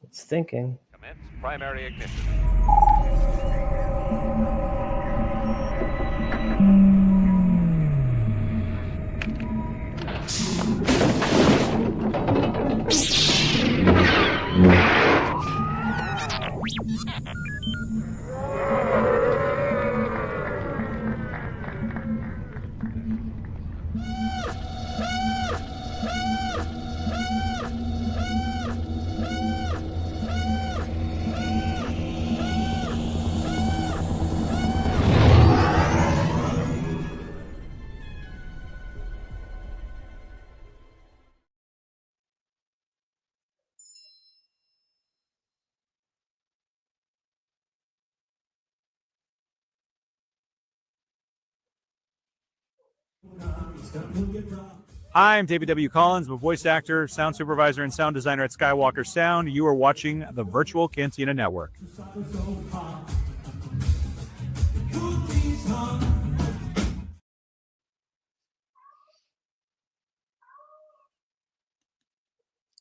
It's thinking. Commence primary ignition. Hi, I'm David W. Collins. I'm a voice actor, sound supervisor, and sound designer at Skywalker Sound. You are watching the Virtual Cantina Network.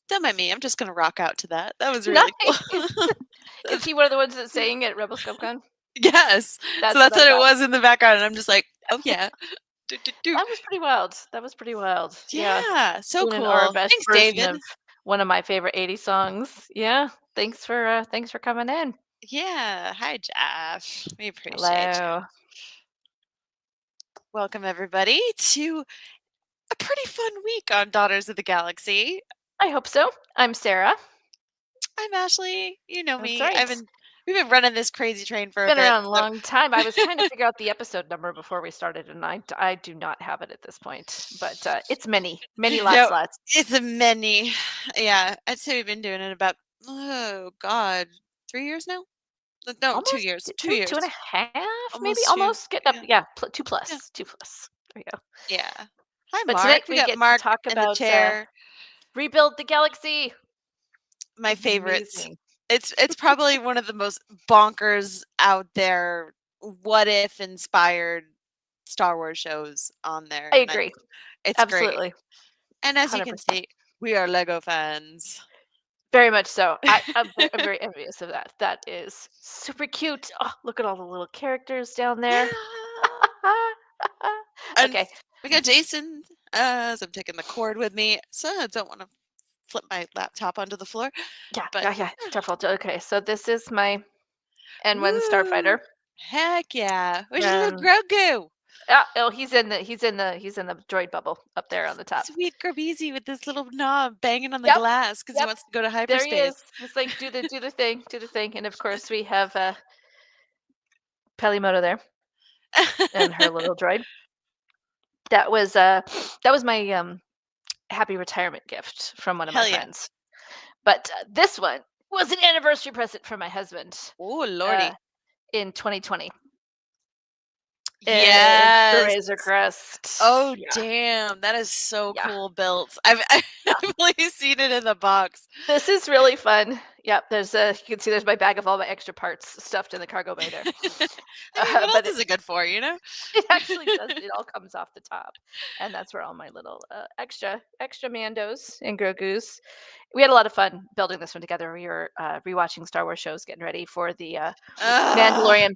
Don't mind me. I'm just going to rock out to that. That was really cool. Is he one of the ones that's saying it, Rebel ScopeCon? Yes. That's so that's what what I it thought. was in the background. And I'm just like, oh, yeah. That was pretty wild. That was pretty wild. Yeah. So Doing cool. Our best Thanks, version David. of one of my favorite 80s songs. Yeah. Thanks for coming in. Yeah. Hi, Jeff. We appreciate Hello. you. Welcome, everybody, to a pretty fun week on Daughters of the Galaxy. I hope so. I'm Sarah. I'm Ashley. You know That's me. right. We've been running this crazy train for a Been bit. around a long time. I was trying to figure out the episode number before we started, and I do not have it at this point. But it's many lots. It's a many. Yeah, I'd say we've been doing it about 3 years now. No, Almost 2 years. 2 and a half, maybe Almost two. almost getting up. Yeah, 2 plus. Yeah. 2 plus. There you go. Yeah. Hi, But Mark. tonight we we got get Mark to talk in about the chair. Rebuild the Galaxy. My favorites. Amazing. It's probably one of the most bonkers out there, what if inspired Star Wars shows on there. I agree. It's Absolutely. great. And as you can 100%. see, we are Lego fans. Very much so. I'm very envious of that. That is super cute. Oh, look at all the little characters down there. Okay. We got Jason as I'm taking the cord with me, so I don't want to flip my laptop onto the floor. Yeah. Careful. Okay, so this is my N1 Starfighter. Heck yeah! Where's your little Grogu? Oh, he's in the droid bubble up there on the top. Sweet Grabezi with this little knob banging on the glass because he wants to go to hyperspace. There he is. He's like, do the thing, and of course we have Pelimoto there and her little droid. That was my happy retirement gift from one of my friends. But this one was an anniversary present from my husband. Oh, lordy. In 2020. Yes. The Razor Crest. Oh, damn. That is so cool built. I've only seen it in the box. This is really fun. Yep, you can see there's my bag of all my extra parts stuffed in the cargo bay there. What else is it good for, you know? It actually does. It all comes off the top. And that's where all my little extra Mandos and Grogus. We had a lot of fun building this one together. We were rewatching Star Wars shows, getting ready for the Mandalorian.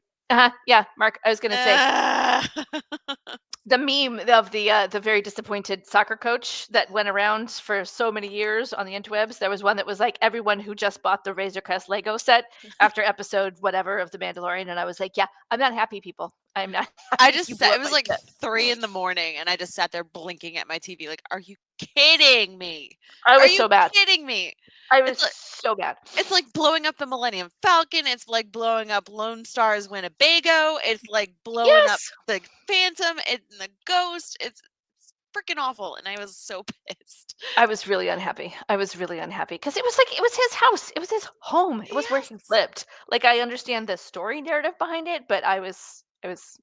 Yeah, Mark, I was going to say the meme of the very disappointed soccer coach that went around for so many years on the interwebs. There was one that was like everyone who just bought the Razor Crest Lego set after episode whatever of the Mandalorian, and I was like, yeah, I'm not happy, people. I'm not. I just sat, it was like 3 a.m, and I just sat there blinking at my TV, like, are you kidding me? I was so bad. Are you kidding me? I was so bad. It's like blowing up the Millennium Falcon. It's like blowing up Lone Star's Winnebago. It's like blowing up the Phantom and the Ghost. It's freaking awful, and I was so pissed. I was really unhappy. because it was his house. It was his home. It was where he lived. Like, I understand the story narrative behind it, but I was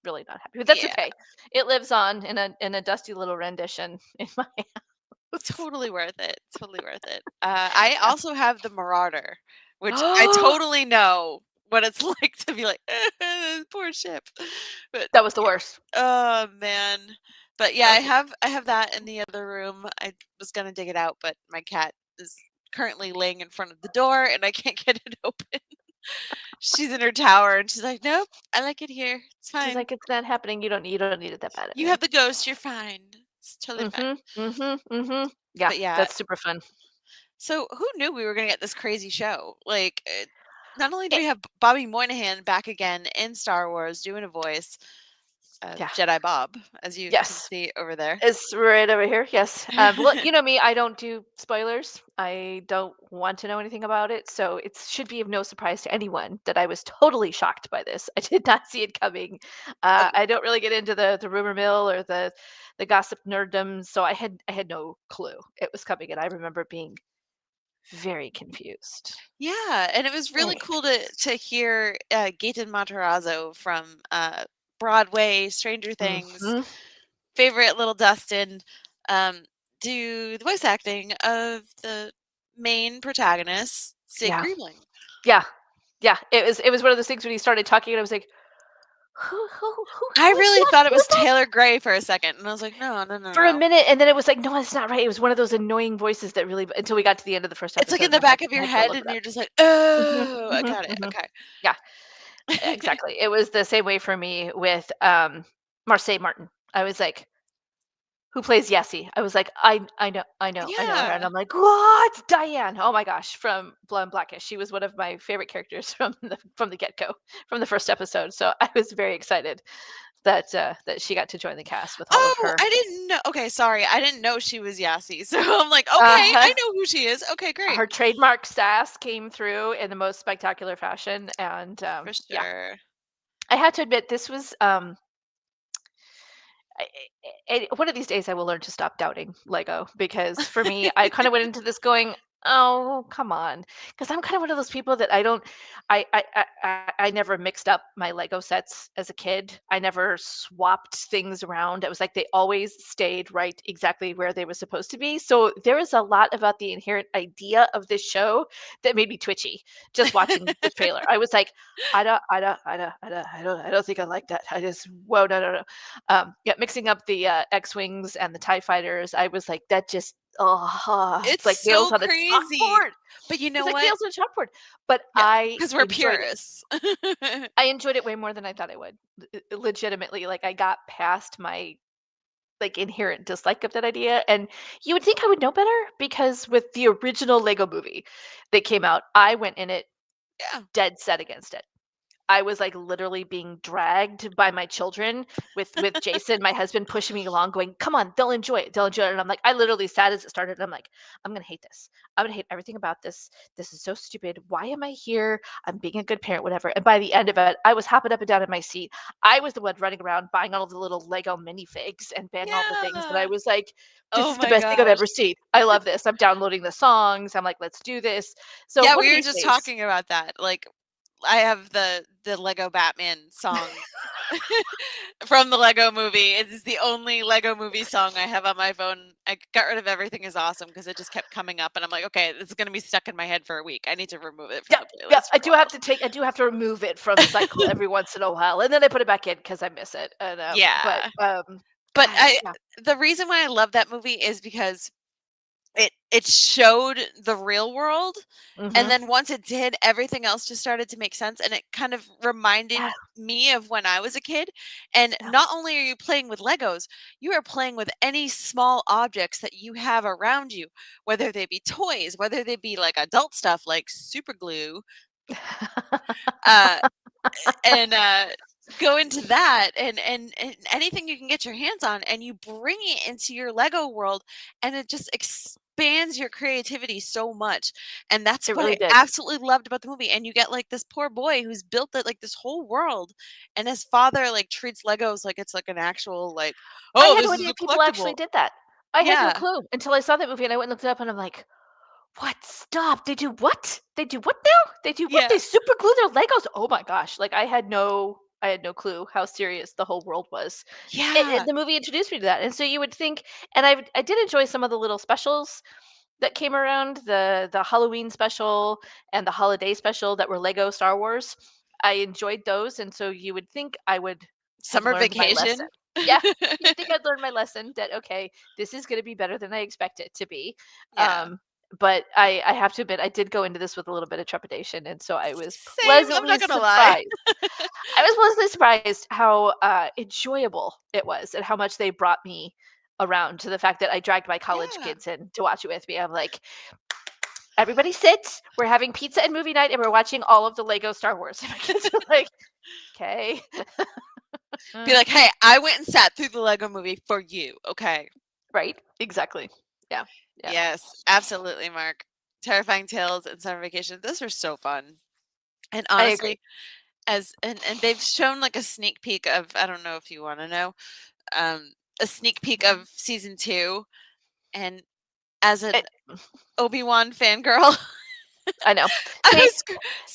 really not happy. But that's okay. It lives on in a dusty little rendition in my house. Totally worth it. I also have the Marauder, which I totally know what it's like to be like, poor ship. But that was the worst. Oh man. But yeah, I have that in the other room. I was gonna dig it out, but my cat is currently laying in front of the door and I can't get it open. She's in her tower and she's like, "Nope, I like it here. It's She's fine. like, "It's not happening. You don't need it that bad You anyway." have the ghost. You're fine. It's totally fine." Yeah, But yeah, that's super fun. so who knew we were gonna get this crazy show? Like, not only do It we have Bobby Moynihan back again in Star Wars doing a voice, Yeah. Jedi Bob, as you can Yes. see over there. It's right over here. Yes. Well, you know me, I don't do spoilers. I don't want to know anything about it. So it should be of no surprise to anyone that I was totally shocked by this. I did not see it coming. Okay. I don't really get into the rumor mill or the gossip nerddom, so I had no clue it was coming, and I remember being very confused. Yeah, and it was really Very cool confused. to hear Gaten Matarazzo from Broadway, Stranger Things, Mhm. favorite little Dustin, um, do the voice acting of the main protagonist, Sid Yeah. Griebling. Yeah. Yeah. It was one of those things when he started talking and I was like, I who's really that? thought it Who was is that? Taylor Gray for a second, and I was like, no, no, no, For a no. minute, and then it was like, no, it's not right. It was one of those annoying voices that really until we got to the end of the first It's like episode, in and the back of I your had to go head, look and it up. you're just like, Mhm, oh, I mhm, got it. mhm. Okay. Yeah, exactly. It was the same way for me with Marseille Martin. I was like, who plays Yessie? I was like, I know her, and Yeah. I'm like, what? Diane? Oh my gosh, from Blonde Blackish. She was one of my favorite characters from the get go, from the first episode. So I was very excited that she got to join the cast with all of Oh, her I didn't know. Okay, sorry. I didn't know she was Yassi. So I'm like, okay, uh I know who she is. Okay, great. her trademark sass came through in the most spectacular fashion, and For yeah, sure. I have to admit this was one of these days I will learn to stop doubting Lego because for me, I kind of went into this going, "Oh, come on," because I'm kind of one of those people that I don't, I never mixed up my Lego sets as a kid. I never swapped things around. It was like they always stayed right exactly where they were supposed to be. So there is a lot about the inherent idea of this show that made me twitchy just watching the trailer. I was like, I don't think I like that. I just, whoa, no, no, no. Yeah, mixing up the X-wings and the TIE fighters, I was like, that just, oh, it's It's like nails so on a crazy. chalkboard. But you It's know like what? nails on a chalkboard. But Yeah, because we're purists. I enjoyed it way more than I thought I would. Legitimately, like I got past my like inherent dislike of that idea, and you would think I would know better because with the original Lego movie that came out, I went in it Yeah. dead set against it. I was, like, literally being dragged by my children with Jason, my husband, pushing me along going, "Come on, they'll enjoy it, they'll enjoy it," and I'm like I literally sat as it started, and I'm like, "I'm gonna hate this. I'm gonna hate everything about this. This is so stupid. Why am I here? I'm being a good parent, whatever," and by the end of it, I was hopping up and down in my seat. I was the one running around buying all the little Lego minifigs and buying all the things, and I Yeah. was like, "This Oh is the my best thing I've gosh. ever seen. I love this. I'm downloading the songs. I'm like, let's do this." So Yeah, one of we were these just days talking about that. Like, I have the Lego Batman song from the Lego movie. It is the only Lego movie song I have on my phone. I got rid of Everything Is Awesome because it just kept coming up, and I'm like, okay, this is gonna be stuck in my head for a week. I need to remove it from Yeah, the yeah, playlist for a I do have to remove it from cycle every once in a while, and then I put it back in because I miss it, and, Yeah, but gosh, yeah. the reason why I love that movie is because it showed the real world, and Mhm. then once it did, everything else just started to make sense, and it kind of reminded Yeah, me of when I was a kid. And yeah. not only are you playing with Legos, you are playing with any small objects that you have around you, whether they be toys, whether they be like adult stuff like super glue, uh, and go into that, and anything you can get your hands on, and you bring it into your Lego world, and it just expands your creativity so much. And that's It what really I did. absolutely loved about the movie. And you get like this poor boy who's built it like this whole world, and his father like treats Legos like it's like an actual like, I oh, had this no is idea a people actually collectible. did that. I had no Yeah. clue until I saw that movie, and I went and looked it up, and I'm like, "What? Stop. They do what? They do what now? They do what? Yeah. They super glue their Legos?" Oh my gosh, like, I had no clue how serious the whole world was. Yeah. The movie introduced me to that, and so you would think, and I did enjoy some of the little specials that came around, the Halloween special and the holiday special that were Lego Star Wars. I enjoyed those, and so you would think I would have Summer learned my lesson. vacation. Yeah, you'd think I'd learned my lesson that, okay, this is gonna be better than I expect it to be. Yeah. but I have to admit I did go into this with a little bit of trepidation, and so I was Same. I'm pleasantly not gonna lie. surprised. I was pleasantly surprised how enjoyable it was and how much they brought me around to the fact that I dragged my college Yeah. kids in to watch it with me. I'm like, everybody sit. We're having pizza and movie night, and we're watching all of the Lego Star Wars. And my kids are like, okay. Be like, hey, I went and sat through the Lego movie for you. Okay. Right? Exactly. Yeah. Yeah. Yes, absolutely, Mark. Terrifying Tales and Summer Vacation. Those were so fun. And I agree. honestly, and they've shown like a sneak peek of, I don't know if you want to know, a sneak peek Mm-hmm. of season 2. And as an It, Obi-Wan fangirl, I know. I See, was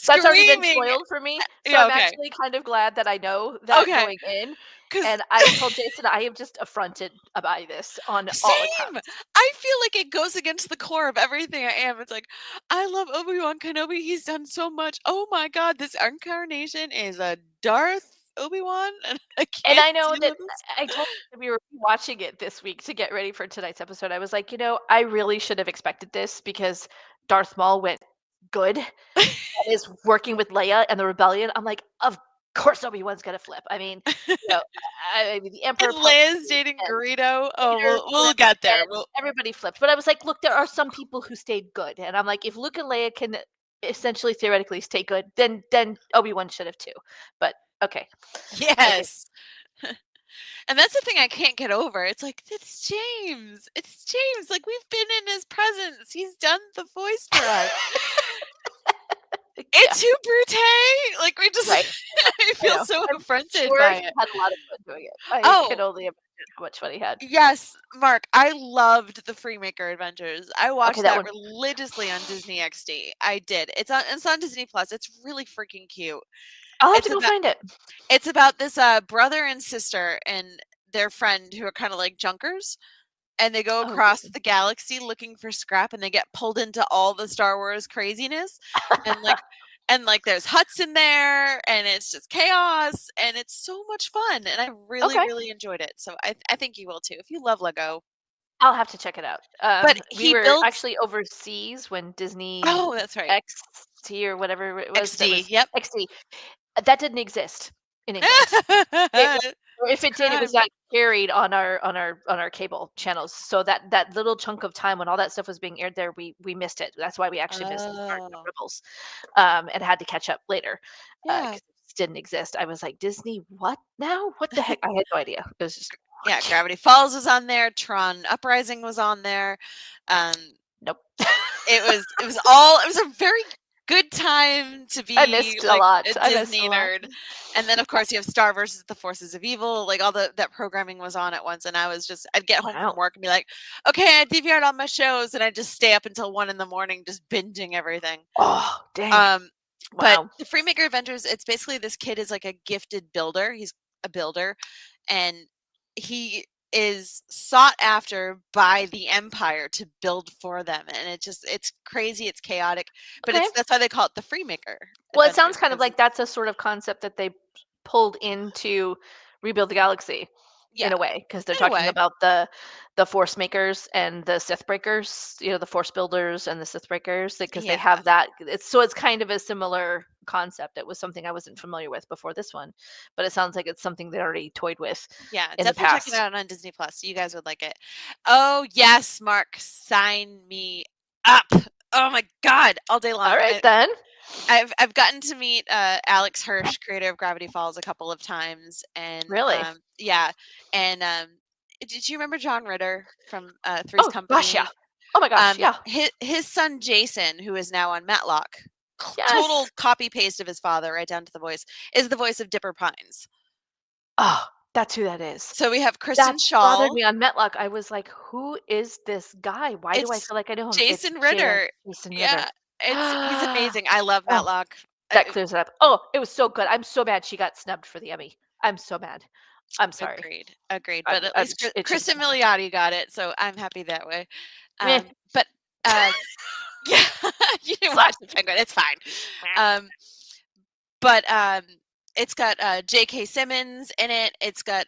that's already been screaming. spoiled for me, so Yeah, I'm okay. actually kind of glad that I know that Okay. going in. Because And I told Jason I am just affronted by this on all same. accounts. I feel like it goes against the core of everything I am. It's like, I love Obi-Wan Kenobi. He's done so much. Oh my God, this incarnation is a Darth Obi-Wan, and I And can't I know deal that with this. I told you we were watching it this week to get ready for tonight's episode. I was like, I really should have expected this because Darth Maul went good and is working with Leia and the rebellion. I'm like, of course Obi-Wan's gonna flip. I mean, you know, I mean the And Emperor Leia's Palpatine dating and Greedo. Oh, Vader we'll flipped get there. and everybody flipped. But I was like, look, there are some people who stayed good. And I'm like, if Luke and Leia can essentially theoretically stay good, then Obi-Wan should have too. But okay. I get Yes. And that's the thing I can't get over. It's like, it's James. It's James. Like, we've been in his presence. He's done the voice for us. yeah, It's Hugh Brute. Like, we just, right. I I feel know. so I'm affronted sure by he it. had a lot of fun doing it. I can Oh, only imagine how much fun he had. yes, Mark. I loved the Freemaker Adventures. I Okay, watched that that one. religiously on Disney XD. I did. It's on Disney Plus. It's really freaking cute. I'll have to It's go about find it. it's about this brother and sister and their friend who are kind of like junkers, and they go Oh, across the galaxy looking for scrap, and they get pulled into all the Star Wars craziness, and like there's huts in there, and it's just chaos, and it's so much fun, and I really okay. really enjoyed it. So I think you will too if you love Lego. I'll have to check it out. But We he were builds. actually overseas when Disney Oh, that's right. XT or whatever it was that XD. was Yep. XD. That didn't exist in England. It was, or It's if a it did, it was crime. not carried on our cable channels. So that little chunk of time when all that stuff was being aired there, we missed it. That's why we actually missed the start of Oh, Rebels, and had to catch up later yeah. because it just didn't exist. I was like, Disney, what now? What the heck? I had no idea. It was just Yeah, Gravity Falls was on there. Tron Uprising was on there. Um, nope. it was a very good time to I be missed a like lot. a I missed Disney a lot. nerd. And then of course you have Star versus the Forces of Evil. Like all that programming was on at once, and I'd get home from Wow. work and be like, okay, I DVR'd all my shows, and I'd just stay up until 1 a.m. just binging everything. Oh, dang. Um, but Wow. the Freemaker Adventures, it's basically this kid is like a gifted builder. He's a builder, and he is sought after by the Empire to build for them, and it's crazy, it's chaotic, but Okay. that's why they call it the Freemaker Well, it sounds Adventures, kind of 'cause like that's a sort of concept that they pulled into Rebuild the Galaxy yeah, in a way, because they're in a talking way, about the Force Makers and the Sith Breakers, the Force Builders and the Sith Breakers, because they yeah, have that. It's kind of a similar concept. It was something I wasn't familiar with before this one, but it sounds like it's something they already toyed with yeah. in the Definitely check it past. out on Disney Plus. You guys would like it. Oh yes, Mark, sign me up. Oh my God, all day long. All right then. I've gotten to meet Alex Hirsch, creator of Gravity Falls, a couple of times, and Really? yeah, and did you remember John Ritter from Three's Oh gosh, yeah. Company? Oh my gosh, yeah. His son Jason, who is now on Matlock, total Yes. copy paste of his father, right down to the voice, is the voice of Dipper Pines. Oh, that's who that is. So we have Kristen That bothered Shaw. me on Metlock. I was like, "Who is this guy? Why do I It's feel like I know him?" It's Jason Ritter. Jason Ritter. Yeah, he's amazing. I love Oh, Matlock. that clears it up. Oh, it was so good. I'm so mad she got snubbed for the Emmy. I'm so mad. I'm sorry. Agreed, agreed. But I'm, at I'm, least it shouldn't Kristen have happened. Milioti got it, so I'm happy that way. Meh. But yeah, you didn't watch the Penguin. It's fine. Um, but it's got J.K. Simmons in it. It's got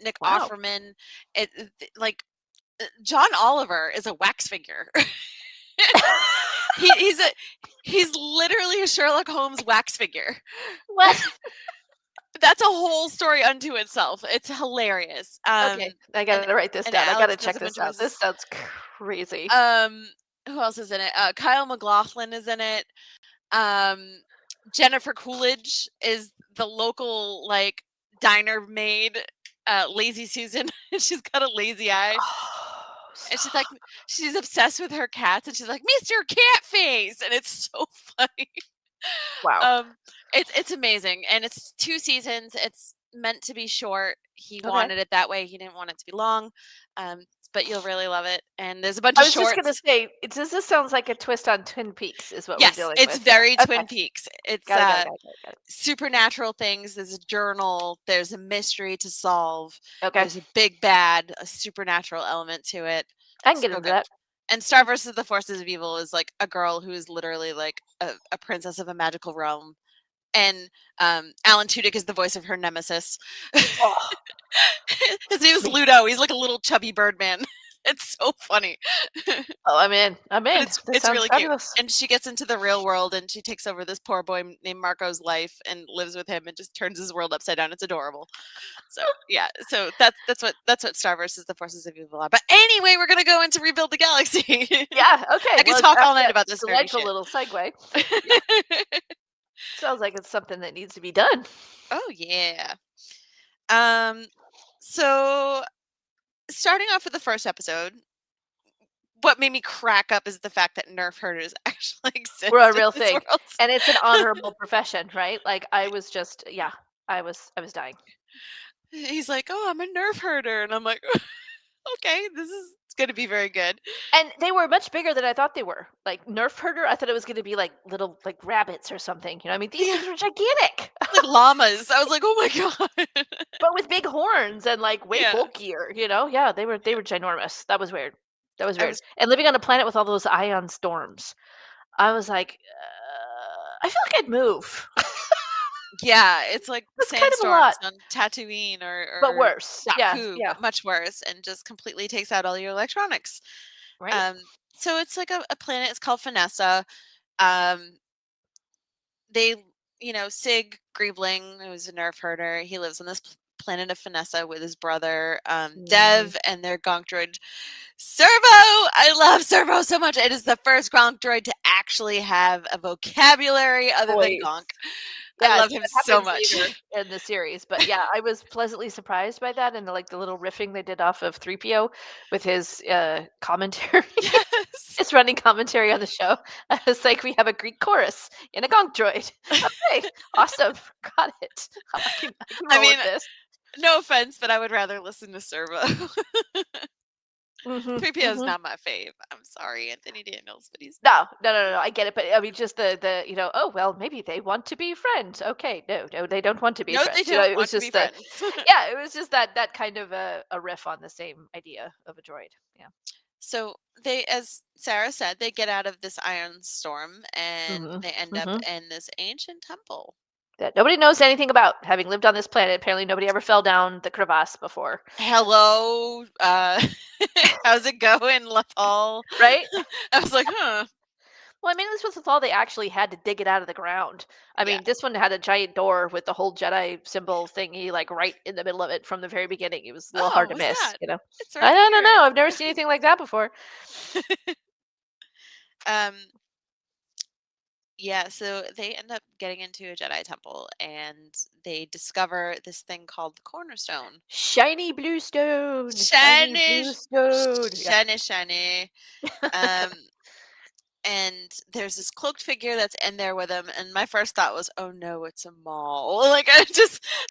Nick Wow. Offerman. Like John Oliver is a wax figure. He's literally a Sherlock Holmes wax figure. What? That's a whole story unto itself. It's hilarious. Okay, I gotta write this and down. I Alex gotta does check a bunch this of out. This voices. sounds crazy. Who else is in it? Kyle MacLachlan is in it. Jennifer Coolidge is the local like diner maid, Lazy Susan. She's got a lazy eye. Oh, And she's like, she's obsessed with her cats, and she's like, Mr. Catface, and it's so funny. wow. It's amazing, and it's 2 seasons. It's meant to be short. He Okay. wanted it that way. He didn't want it to be long, but you'll really love it. And there's a bunch I of was just shorts. gonna say, this sounds like a twist on Twin Peaks, is what we're Yes, dealing it's with. Yeah. very Okay. Twin Peaks. It's Got it. supernatural things. There's a journal. There's a mystery to solve. Okay, There's a big bad, a supernatural element to it. I can get So into good. that. And Star versus the Forces of Evil is like a girl who is literally like a princess of a magical realm. And Alan Tudyk is the voice of her nemesis. Oh, His name is Ludo. He's like a little chubby Birdman. It's so funny. oh, I'm in. I'm in. It's This sounds really fabulous. cute. And she gets into the real world and she takes over this poor boy named Marco's life and lives with him and just turns his world upside down. It's adorable. So yeah, so that's what Star versus the Forces of Evil are. But anyway, we're gonna go into Rebuild the Galaxy. Yeah. Okay. I could well, talk all after night that about this nerdy delightful shit. little segue. Sounds like it's something that needs to be done. Oh yeah. So starting off with the first episode, what made me crack up is the fact that nerf herders actually exist. We're a in real this thing, world. and it's an honorable profession, right? Like I was just, yeah, I was dying. He's like, "Oh, I'm a nerf herder," and I'm like, "Okay, this is going to be very good." And they were much bigger than I thought they were. Like Nerf herder, I thought it was going to be like little like rabbits or something. You know, I mean, these Yeah. things were gigantic, Like llamas. I was like, "Oh my god!" but with big horns and like way Yeah. bulkier. You know, yeah, they were ginormous. That was weird. That was I weird. was- And living on a planet with all those ion storms, I was like, I feel like I'd move, Yeah, it's like That's kind of a lot. sandstorms on Tatooine or but worse. Yeah, Jakku, yeah, but much worse, and just completely takes out all your electronics. right. So it's like a planet. It's called Finessa. Um, they, Sig Griebling, who's a nerf herder, he lives on this planet of Finessa with his brother Dev and their gonk droid Servo. I love Servo so much. It is the first gonk droid to actually have a vocabulary other than Voice. gonk. Yeah, I love it him so happens much. later in the series, but yeah, I was pleasantly surprised by that, and the little riffing they did off of 3PO with his commentary, Yes. his running commentary on the show. I was like, we have a Greek chorus in a gonk droid. Okay, awesome, got it. I can roll with this. No offense, but I would rather listen to Servo. Mhm, 3PO is mhm. not my fave. I'm sorry, Anthony Daniels, but he's No, I get it, but I mean, just the oh well, maybe they want to be friends. Okay, no, they don't want to be no, friends. they You know, don't it want was to be just the friends. yeah, it was just that kind of a riff on the same idea of a droid. Yeah. So they, as Sarah said, they get out of this iron storm and Mhm, they end up in this ancient temple. That nobody knows anything about, having lived on this planet. Apparently, nobody ever fell down the crevasse before, Hello, how's it going, Lethal? right? I was like, huh. Well, I mean, this was all they actually had to dig it out of the ground. I Yeah. mean, this one had a giant door with the whole Jedi symbol thingy, like right in the middle of it from the very beginning. It was a little hard to what's miss, that? you know. It's I right don't here. know. I've never seen anything like that before. Yeah, so they end up getting into a Jedi temple and they discover this thing called the Cornerstone. Shiny blue stone. Shiny, blue stone. Yeah. shiny. And there's this cloaked figure that's in there with him, and my first thought was, oh no, it's a Maul. Like,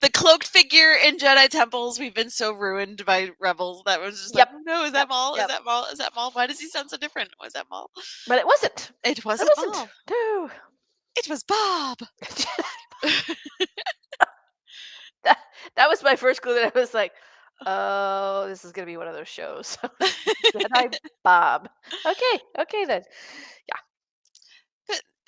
the cloaked figure in Jedi temples, we've been so ruined by Rebels that was just Yep. like, no, is that Maul? Yep. Is that Maul? Is that Maul? Why does he sound so different? Was that Maul? But it wasn't. It wasn't It Maul. wasn't. No. It was Bob. That was my first clue. That I was like, oh, this is gonna be one of those shows. Jedi Bob. Okay then.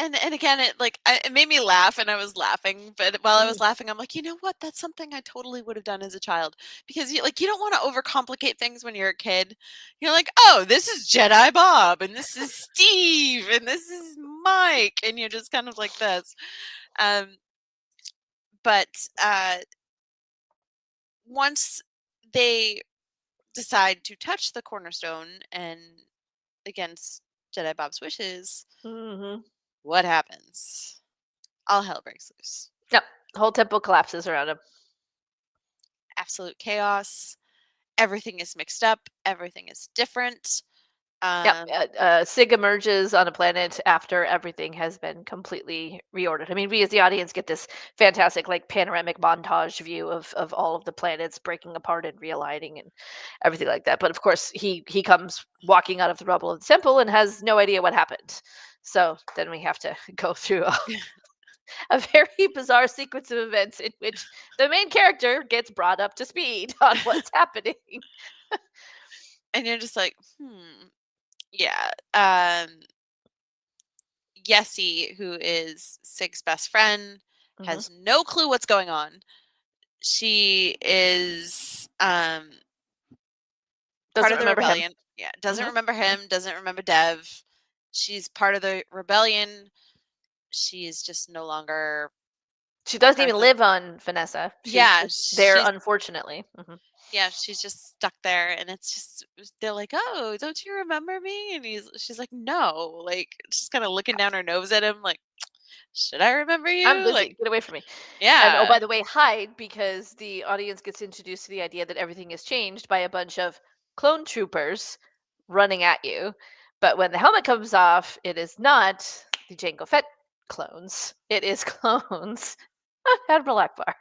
and again, it made me laugh, and I was laughing. But while I was Mhm. laughing, I'm like, you know what? That's something I totally would have done as a child because you don't want to overcomplicate things when you're a kid. You're like, oh, this is Jedi Bob, and this is Steve, and this is Mike, and you're just kind of like this. Um, but once they decide to touch the cornerstone and against Jedi Bob's wishes, Mhm. what happens? All hell breaks loose. Yep. The whole temple collapses around him. Absolute chaos. Everything is mixed up. Everything is different. Yep. Um, Sig emerges on a planet after everything has been completely reordered. I mean, we as the audience get this fantastic, like, panoramic montage view of all of the planets breaking apart and realigning and everything like that. But of course, he comes walking out of the rubble of the temple and has no idea what happened. So then we have to go through a very bizarre sequence of events in which the main character gets brought up to speed on what's happening. and you're just like, yeah. Yessie, who is Sig's best friend, Mhm. has no clue what's going on. She is part Doesn't of the remember him. rebellion. Yeah, doesn't Mhm. remember him, doesn't remember Dev. She's part of the rebellion. She is just no longer She a doesn't even person. live on Vanessa. She's Yeah, just there, she's unfortunately. Mhm. yeah, she's just stuck there, and it's just they're like, "Oh, don't you remember me?" And she's like, "No," like just kind of looking down her nose at him, like, "Should I remember I'm you?" Like, busy. Get away from me. And oh, yeah, by the way, hide, because the audience gets introduced to the idea that everything is changed by a bunch of clone troopers running at you. But when the helmet comes off, it is not the Jango Fett clones. It is clones of Admiral Akbar.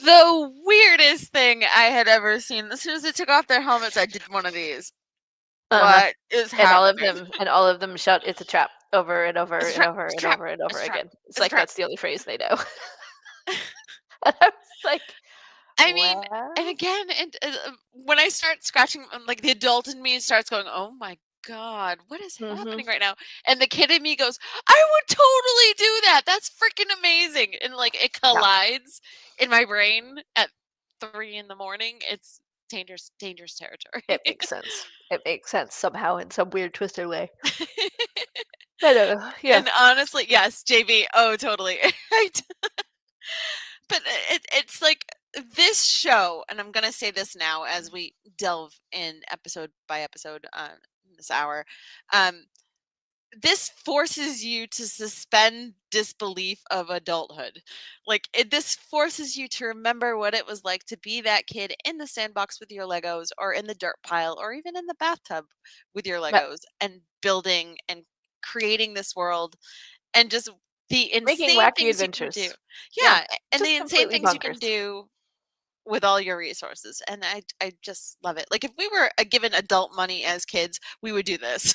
the weirdest thing I had ever seen. As soon as they took off their helmets, I did one of these. Uh-huh. What is And happening? all of them shout, "It's a trap," over and over It's a and trap. over It's a and trap. over and over It's a trap. again. It's It's a like trap. that's the only phrase they know. And I was like, I mean, and "Well." again, and when I start scratching, like the adult in me starts going, "Oh my god, what is Mhm. happening right now?" And the kid in me goes, "I would totally do that. That's freaking amazing!" And like it Yeah, collides in my brain at 3 in the morning. It's dangerous territory. it makes sense. It makes sense somehow in some weird twisted way. I don't know. Yeah. And honestly, yes, JB. Oh, totally. But it's like this show, and I'm gonna say this now as we delve in episode by episode this hour. Um, this forces you to suspend disbelief of adulthood. Like this forces you to remember what it was like to be that kid in the sandbox with your Legos, or in the dirt pile, or even in the bathtub with your But Legos, and building and creating this world, and just the making insane wacky things you can do. adventures. Yeah. Yeah, and Just the insane completely things you can bonkers. do with all your resources. And I just love it. Like if we were given adult money as kids, we would do this.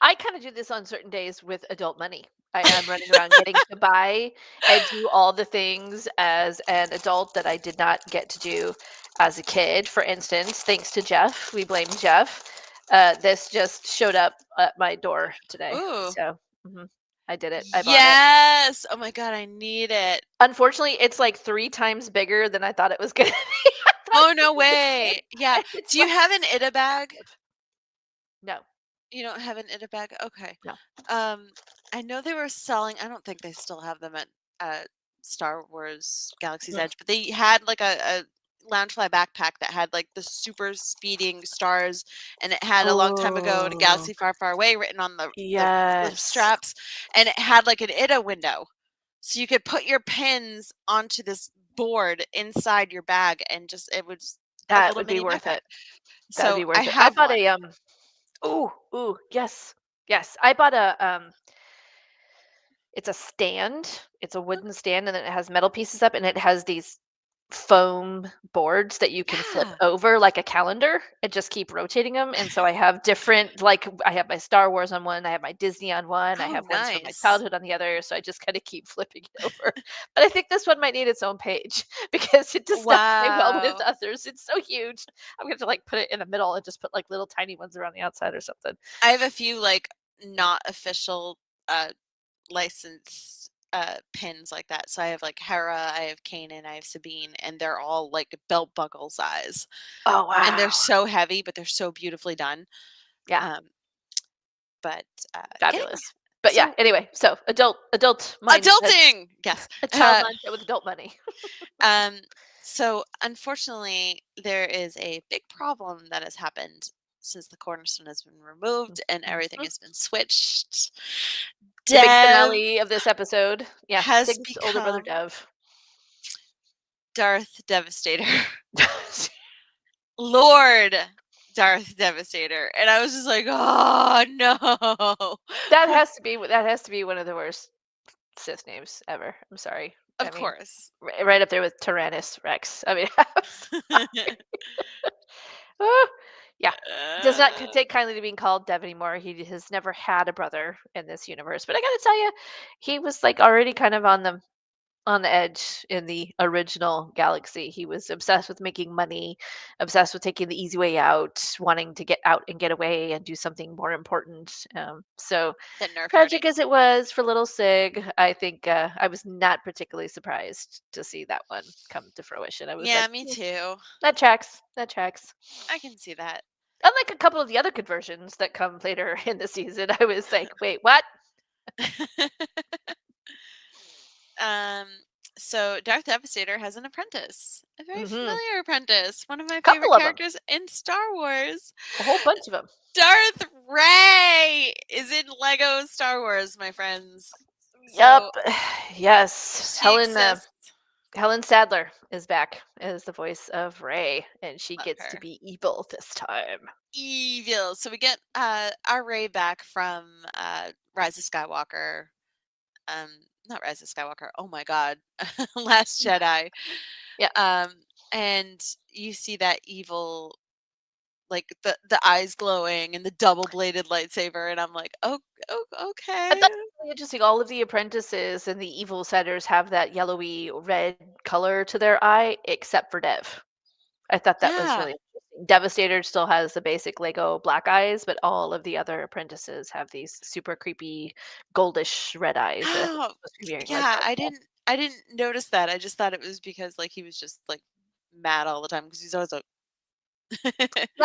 I kind of do this on certain days with adult money. I'm running around getting to buy and do all the things as an adult that I did not get to do as a kid. For instance, thanks to Jeff, we blame Jeff. This just showed up at my door today. Ooh. So I did it. I bought it. Yes. Oh my god, I need it. Unfortunately, it's like 3 times bigger than I thought it was gonna be. I thought Oh it no was the same, way. Yeah. and it's Do you like have an Ida bag? massive. No, You don't have an Ida bag? Okay. no. Um I know they were selling, I don't think they still have them at Star Wars Galaxy's Mm. Edge, but they had like a Loungefly backpack that had like the super speeding stars, and it had a long time ago in a Oh, galaxy far, far away written on the yes. straps, and it had like an Ida window. So you could put your pins onto this board inside your bag, and just it was just a That little would be mini worth backpack. it. That would So be I worth it. I have bought one. a, ooh, ooh, yes. Yes, I bought a, it's a stand. It's a wooden stand, and then it has metal pieces up, and it has these foam boards that you can flip Yeah. over like a calendar and just keep rotating them. And so I have different, like, I have my Star Wars on one, I have my Disney on one, I Oh, have ones from my nice. childhood on the other. So I just kind of keep flipping it over. But I think this one might need its own page because it does not play well with Wow. others. It's so huge. I'm going to like put it in the middle and just put like little tiny ones around the outside or something. I have a few like not official licensed pins like that. So I have like Hera, I have Kanan, I have Sabine, and they're all like belt buckle size. Oh wow. And they're so heavy, but they're so beautifully done. Yeah. But Fabulous. But yeah, so- anyway, so adult mindset. adulting. Yes. A child mindset with adult money. So unfortunately, there is a big problem that has happened since the cornerstone has been removed and everything has been switched. The big Dev finale of this episode. Yeah. has Sig's older brother become Dev. Darth Devastator. Lord Darth Devastator. And I was just like, oh no. that has to be one of the worst Sith names ever. I'm sorry. Of course. Right up there with Tyrannus Rex. I mean, oh, yeah. Does not take kindly to being called Dev anymore. He has never had a brother in this universe. But I gotta tell you, he was like already kind of on the edge in the original galaxy. He was obsessed with making money, obsessed with taking the easy way out, wanting to get out and get away and do something more important. So The nerf tragic herding. as it was for little Sig, I think I was not particularly surprised to see that one come to fruition. I was Yeah, like, me too. that tracks. That tracks. I can see that. Unlike a couple of the other conversions that come later in the season, I was like, wait, what? So Darth Devastator has an apprentice, a very Mhm. familiar apprentice, one of my Couple favorite of 'em. characters in Star Wars. A whole bunch of them. Darth Ray is in Lego Star Wars, my friends. Yep. So Yes. she exists. Helen Sadler is back as the voice of Rey, and she Love gets to her. be evil this time. Evil. So we get our Ray back from Rise of Skywalker. Not Rise of Skywalker. Oh my God, Last Jedi. Yeah. And you see that evil, like the eyes glowing and the double bladed lightsaber, and I'm like, oh okay. I thought it was really interesting. All of the apprentices and the evil setters have that yellowy red color to their eye, except for Dev. I thought that was Yeah. really interesting. Devastator still has the basic Lego black eyes, but all of the other apprentices have these super creepy goldish red eyes. That I think Oh, are supposed to be wearing yeah. Lego. I didn't notice that. I just thought it was because like he was just like mad all the time because he's always like. I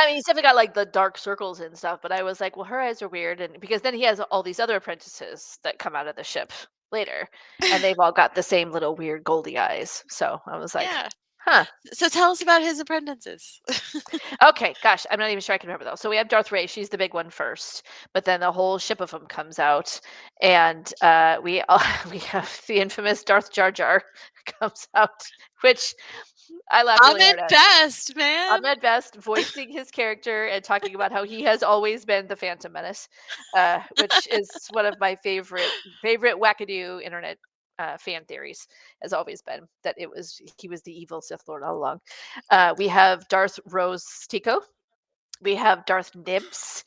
mean, he's definitely got like the dark circles and stuff, but I was like, well, her eyes are weird, and because then he has all these other apprentices that come out of the ship later, and they've all got the same little weird goldy eyes. So I was like, Yeah. huh. So tell us about his apprentices. Okay, gosh, I'm not even sure I can remember though. So we have Darth Ray; she's the big one first, but then the whole ship of them comes out, and we we have the infamous Darth Jar Jar comes out, which I laughed really Ahmed hard at. Best, man. Ahmed Best voicing his character and talking about how he has always been the Phantom Menace, which is one of my favorite wackadoo internet fan theories. Has always been that he was the evil Sith Lord all along. We have Darth Rose Tico. We have Darth Nibs.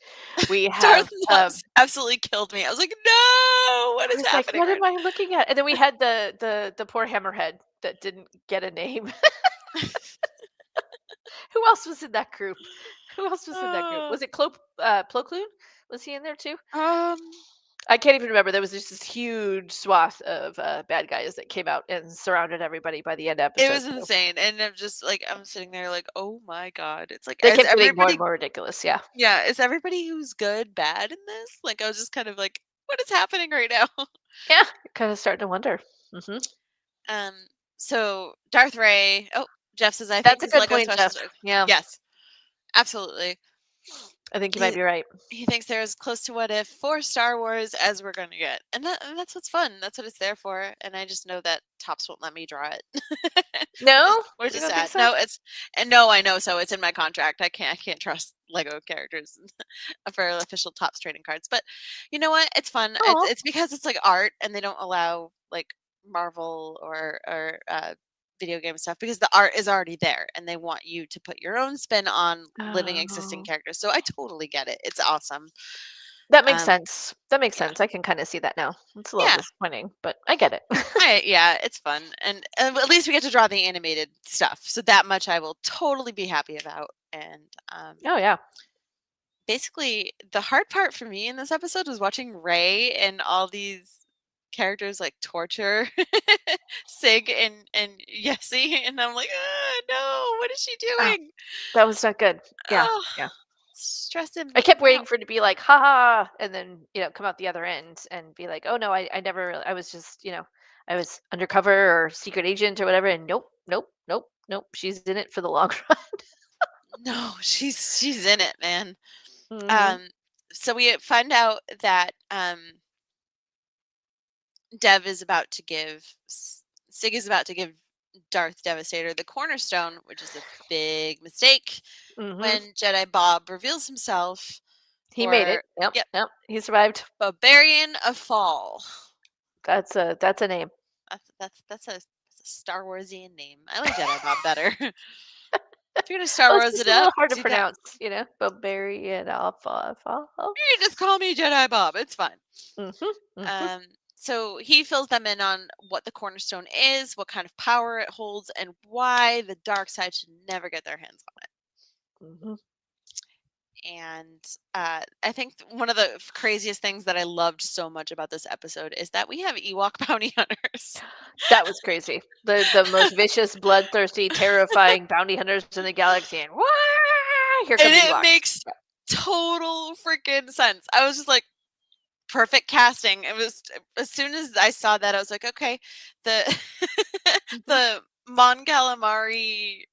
We have Darth Nubs absolutely killed me. I was like, no, what I is was like, happening? what right am I looking at? And then we had the poor Hammerhead that didn't get a name. Who else was in that group? Who else was in that group? Was it Plo Koon? Was he in there too? I can't even remember. There was just this huge swath of bad guys that came out and surrounded everybody by the end of the It episode. was insane, and I'm just like, I'm sitting there like, oh my God, it's like, They is kept getting more everybody, and more ridiculous. Yeah. yeah, is everybody who's good bad in this? Like, I was just kind of like, what is happening right now? Yeah. Kind of starting to wonder. Hmm. So Darth Ray. Oh, Jeff says I think That's a his good Lego point, special. Jeff. Yeah. Yes, absolutely. I think you might be right. He thinks they're as close to What If for Star Wars as we're going to get, and that's what's fun. That's what it's there for. And I just know that Topps won't let me draw it. No, which you is don't sad. think so? No, I know. So it's in my contract. I can't trust Lego characters for official Topps trading cards. But you know what? It's fun. Aw. It's because it's like art, and they don't allow like Marvel or video game stuff because the art is already there, and they want you to put your own spin on living existing Oh. characters. So I totally get it. It's awesome. That makes sense. That makes yeah. sense. I can kind of see that now. It's a little Yeah. disappointing, but I get it. Yeah, it's fun, and at least we get to draw the animated stuff. So that much I will totally be happy about. And Oh yeah. basically the hard part for me in this episode was watching Ray and all these characters like torture Sig and Yessie, and I'm like, no, what is she Oh, doing? that was not good. Yeah, Oh, yeah. stressing I kept me waiting out. for it to be like, "Ha ha," and then, come out the other end and be like, "Oh, no, I never really I was just, I was undercover or secret agent or whatever," and nope, nope, nope, nope, she's in it for the long run. No, she's in it, man. Mhm, Um, so we find out that Dev is about to give Sig is about to give Darth Devastator the Cornerstone, which is a big mistake mhm. when Jedi Bob reveals himself He made it. for Yep, yep, yep, he survived. Barbarian of Fall. That's a name. That's a Star Warsian name. I like Jedi Bob better. If you're gonna Star Well, it's Wars just it a little up, hard to do that. pronounce, Barbarian Alpha. You can just call me Jedi Bob. It's fine. Mhm, mhm, So he fills them in on what the cornerstone is, what kind of power it holds, and why the dark side should never get their hands on mhm. it. And I think one of the craziest things that I loved so much about this episode is that we have Ewok bounty hunters. That was crazy. The most vicious, bloodthirsty, terrifying bounty hunters in the galaxy, and "Wah! Here come And the it Ewoks." makes total freaking sense. I was just like, perfect casting. It was as soon as I saw that, I was like, okay, the Mhm. the Mon Calamari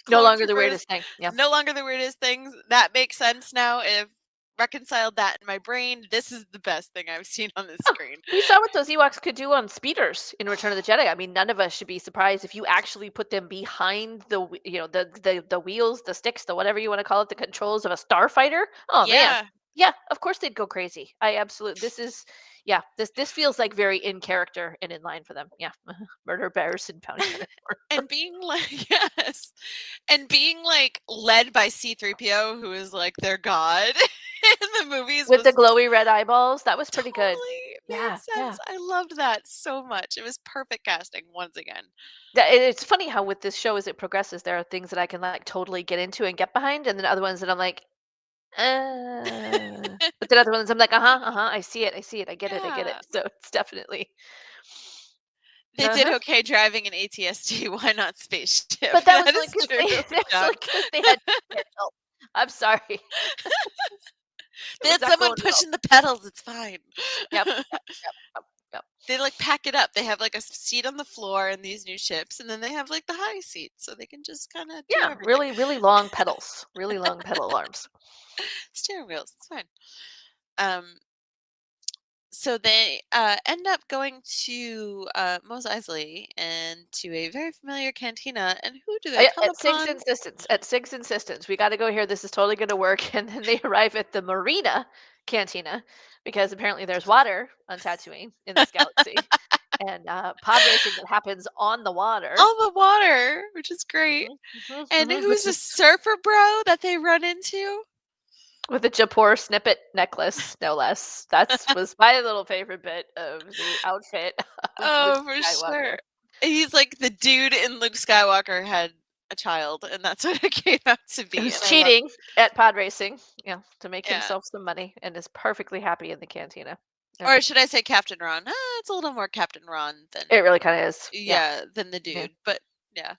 No clone longer the troopers weirdest thing. Yeah. no longer the weirdest things. That makes sense now. If reconciled that in my brain, this is the best thing I've seen on the Oh, screen. we saw what those Ewoks could do on speeders in Return of the Jedi. I mean, none of us should be surprised if you actually put them behind the wheels, the sticks, the whatever you want to call it, the controls of a starfighter. Oh man, Yeah. yeah, of course they'd go crazy. I absolutely. Yeah, this feels like very in character and in line for them. Yeah, murder bears and bounty hunters. And being like yes. And being like led by C3PO, who is like their god in the movies With the was glowy red eyeballs. That was pretty good. totally made Yeah, yeah. sense. I loved that so much. It was perfect casting once again. It's funny how with this show as it progresses, there are things that I can like totally get into and get behind, and then other ones that I'm like, but then other ones I'm like, I see it, I get it. Yeah. So it's definitely, They did uh-huh. okay driving an ATST. Why not spaceship? But that was That only is because true, that's only John. because they had help. I'm sorry, it They was had not someone going well. pushing the pedals. It's fine. Yep, yep, yep, yep, yep. They like pack it up. They have like a seat on the floor in these new ships, and then they have like the high seat, so they can just kind of do Yeah, everything. really, really long pedals, really long pedal arms. Steering wheels. It's fine. Um, so they end up going to Mos Eisley and to a very familiar cantina. And who do they come upon? At Sig's insistence, we got to go here. This is totally going to work. And then they arrive at the Marina Cantina because apparently there's water on Tatooine in this galaxy, and pod racing that happens on the water. On the water, which is great. Mhm, mhm, And mhm, who's which a is surfer bro that they run into? with a Japor snippet necklace, no less. That was my little favorite bit of the outfit of Luke Oh, for Skywalker. sure. He's like the dude in Luke Skywalker had a child, and that's what it came out to be. Who's And I love, cheating at pod racing, to make yeah. himself some money and is perfectly happy in the cantina. Yeah. Or should I say Captain Ron? It's a little more Captain Ron than It really kind of is. Yeah. yeah, than the Yeah. dude. But yeah.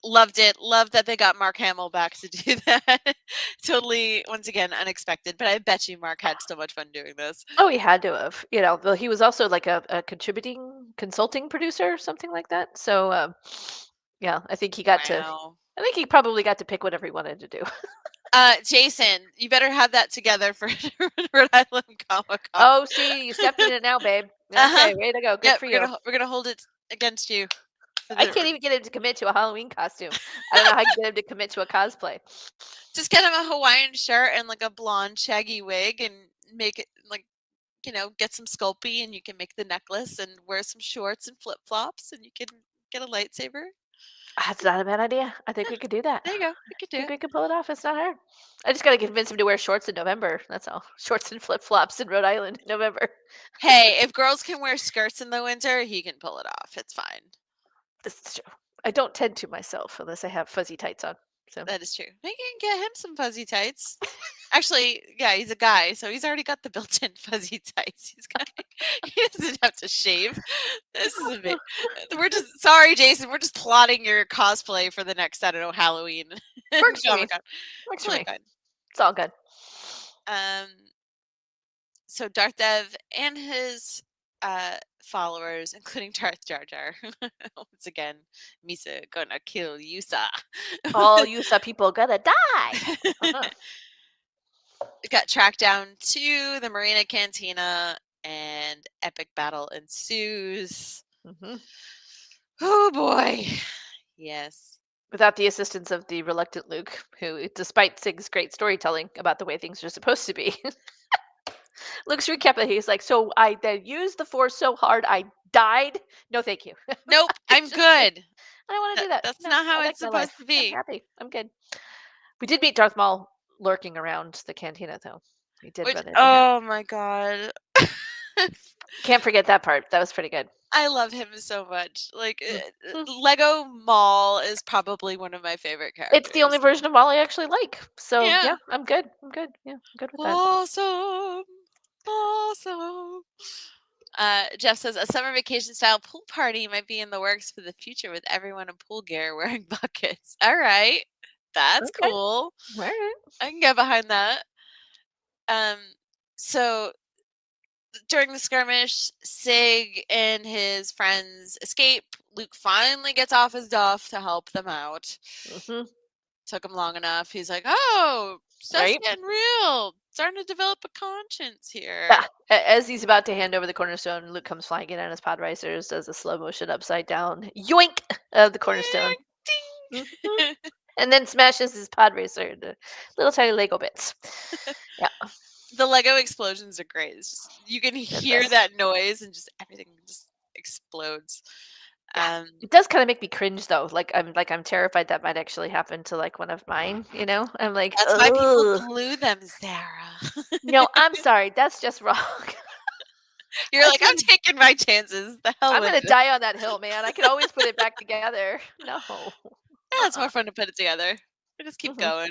Loved it. Loved that they got Mark Hamill back to do that. Totally, once again, unexpected. But I bet you Mark had so much fun doing this. Oh, he had to have. Well, he was also like a contributing consulting producer or something like that. So, yeah, I think he got to. Wow. I think he probably got to pick whatever he wanted to do. Jason, you better have that together for Rhode Island Comic Con. Oh, see, you stepped in it now, babe. Uh-huh. Okay, way to go. Good Yep, for you. we're gonna hold it against you. For I can't even get him to commit to a Halloween costume. I don't know how you get him to commit to a cosplay. just get him a Hawaiian shirt and like a blonde shaggy wig and make it like get some Sculpey and you can make the necklace and wear some shorts and flip flops and you can get a lightsaber. That's not a bad idea. I think Yeah, we could do that. there you go. We could I do think it. we could pull it off. It's not hard. I just got to convince him to wear shorts in November. That's all. Shorts and flip flops in Rhode Island in November. Hey, if girls can wear skirts in the winter, he can pull it off. It's fine. This is true. I don't tend to myself unless I have fuzzy tights on. So That is true. They can get him some fuzzy tights. Actually, yeah, he's a guy, so he's already got the built-in fuzzy tights. He doesn't have to shave. This is a bit. We're just sorry, Jason. We're just plotting your cosplay for the next, I don't know, Halloween. works for me. Comic-Con. Works for Totally me. fine. It's all good. So Darth Dev and his followers, including Darth Jar Jar, once again, Misa gonna kill Yusa. All Yusa people gonna die. Uh-huh. Got tracked down to the Marina Cantina, and epic battle ensues. Mhm. Oh boy, yes. Without the assistance of the reluctant Luke, who, despite Sig's great storytelling about the way things are supposed to be, Luke's recap it. He's like, "So I then used the Force so hard I died. No, thank you. Nope, I'm Just- good. I don't want to do that. That's No, not how I like it's my supposed life. to I'm be. happy. I'm good." We did meet Darth Maul lurking around the cantina, though. We did run into him. Oh my god. Can't forget that part. That was pretty good. I love him so much. Like Mm. Lego Maul is probably one of my favorite characters. It's the only version of Maul I actually like. So Yeah. yeah, I'm good. I'm good. Yeah, I'm good with that. Awesome. Awesome. Jeff says a summer vacation style pool party might be in the works for the future with everyone in pool gear wearing buckets. All right. That's Okay. cool. All right. I can get behind that. So during the skirmish, Sig and his friends escape. Luke finally gets off his duff to help them out. Mm-hmm. Took him long enough. He's like, "Oh, stuff's Right. getting real. Starting to develop a conscience here." Yeah. As he's about to hand over the cornerstone, Luke comes flying in on his pod racers, does a slow motion upside down yoink of the cornerstone, Ding. Mhm. and then smashes his pod racer into little tiny Lego bits. Yeah. The Lego explosions are great. It's just you can hear best. that noise and just everything just explodes. Yeah. It does kind of make me cringe though. I'm terrified that might actually happen to like one of mine, you know? I'm like, That's why people "Ugh." glue them, Sarah. No, I'm sorry. That's just wrong. You're I like, I'm can- taking my chances. The hell I'm with gonna it. die on that hill, man. I can always put it back together. No. Yeah, it's more fun to put it together. We just keep Mhm. going.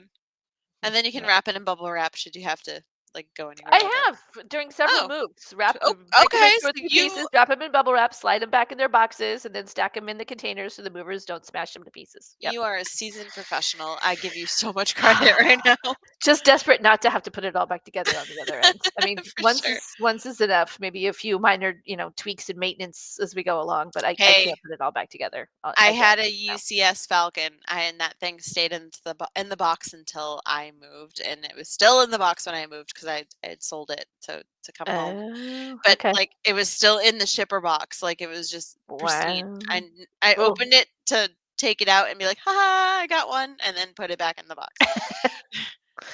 And then you can Yeah. wrap it in bubble wrap should you have to like go anywhere with it. I have during several Oh. moves. Wrap, Oh, pick 'em okay, into so a few you- pieces, wrap them in bubble wrap, slide them back in their boxes, and then stack them in the containers so the movers don't smash them to pieces. Yep. You are a seasoned professional. I give you so much credit right now. Just desperate not to have to put it all back together on the other end. I mean, For once sure. once is enough. Maybe a few minor, tweaks and maintenance as we go along, but I Hey. can't put it all back together. I get had a it now. UCS Falcon, and that thing stayed in the box until I moved, and it was still in the box when I moved because I had sold it to come home. Oh, But okay. like it was still in the shipper box, like it was just pristine. Wow. I Oh. opened it to take it out and be like, "Ha, I got one," and then put it back in the box.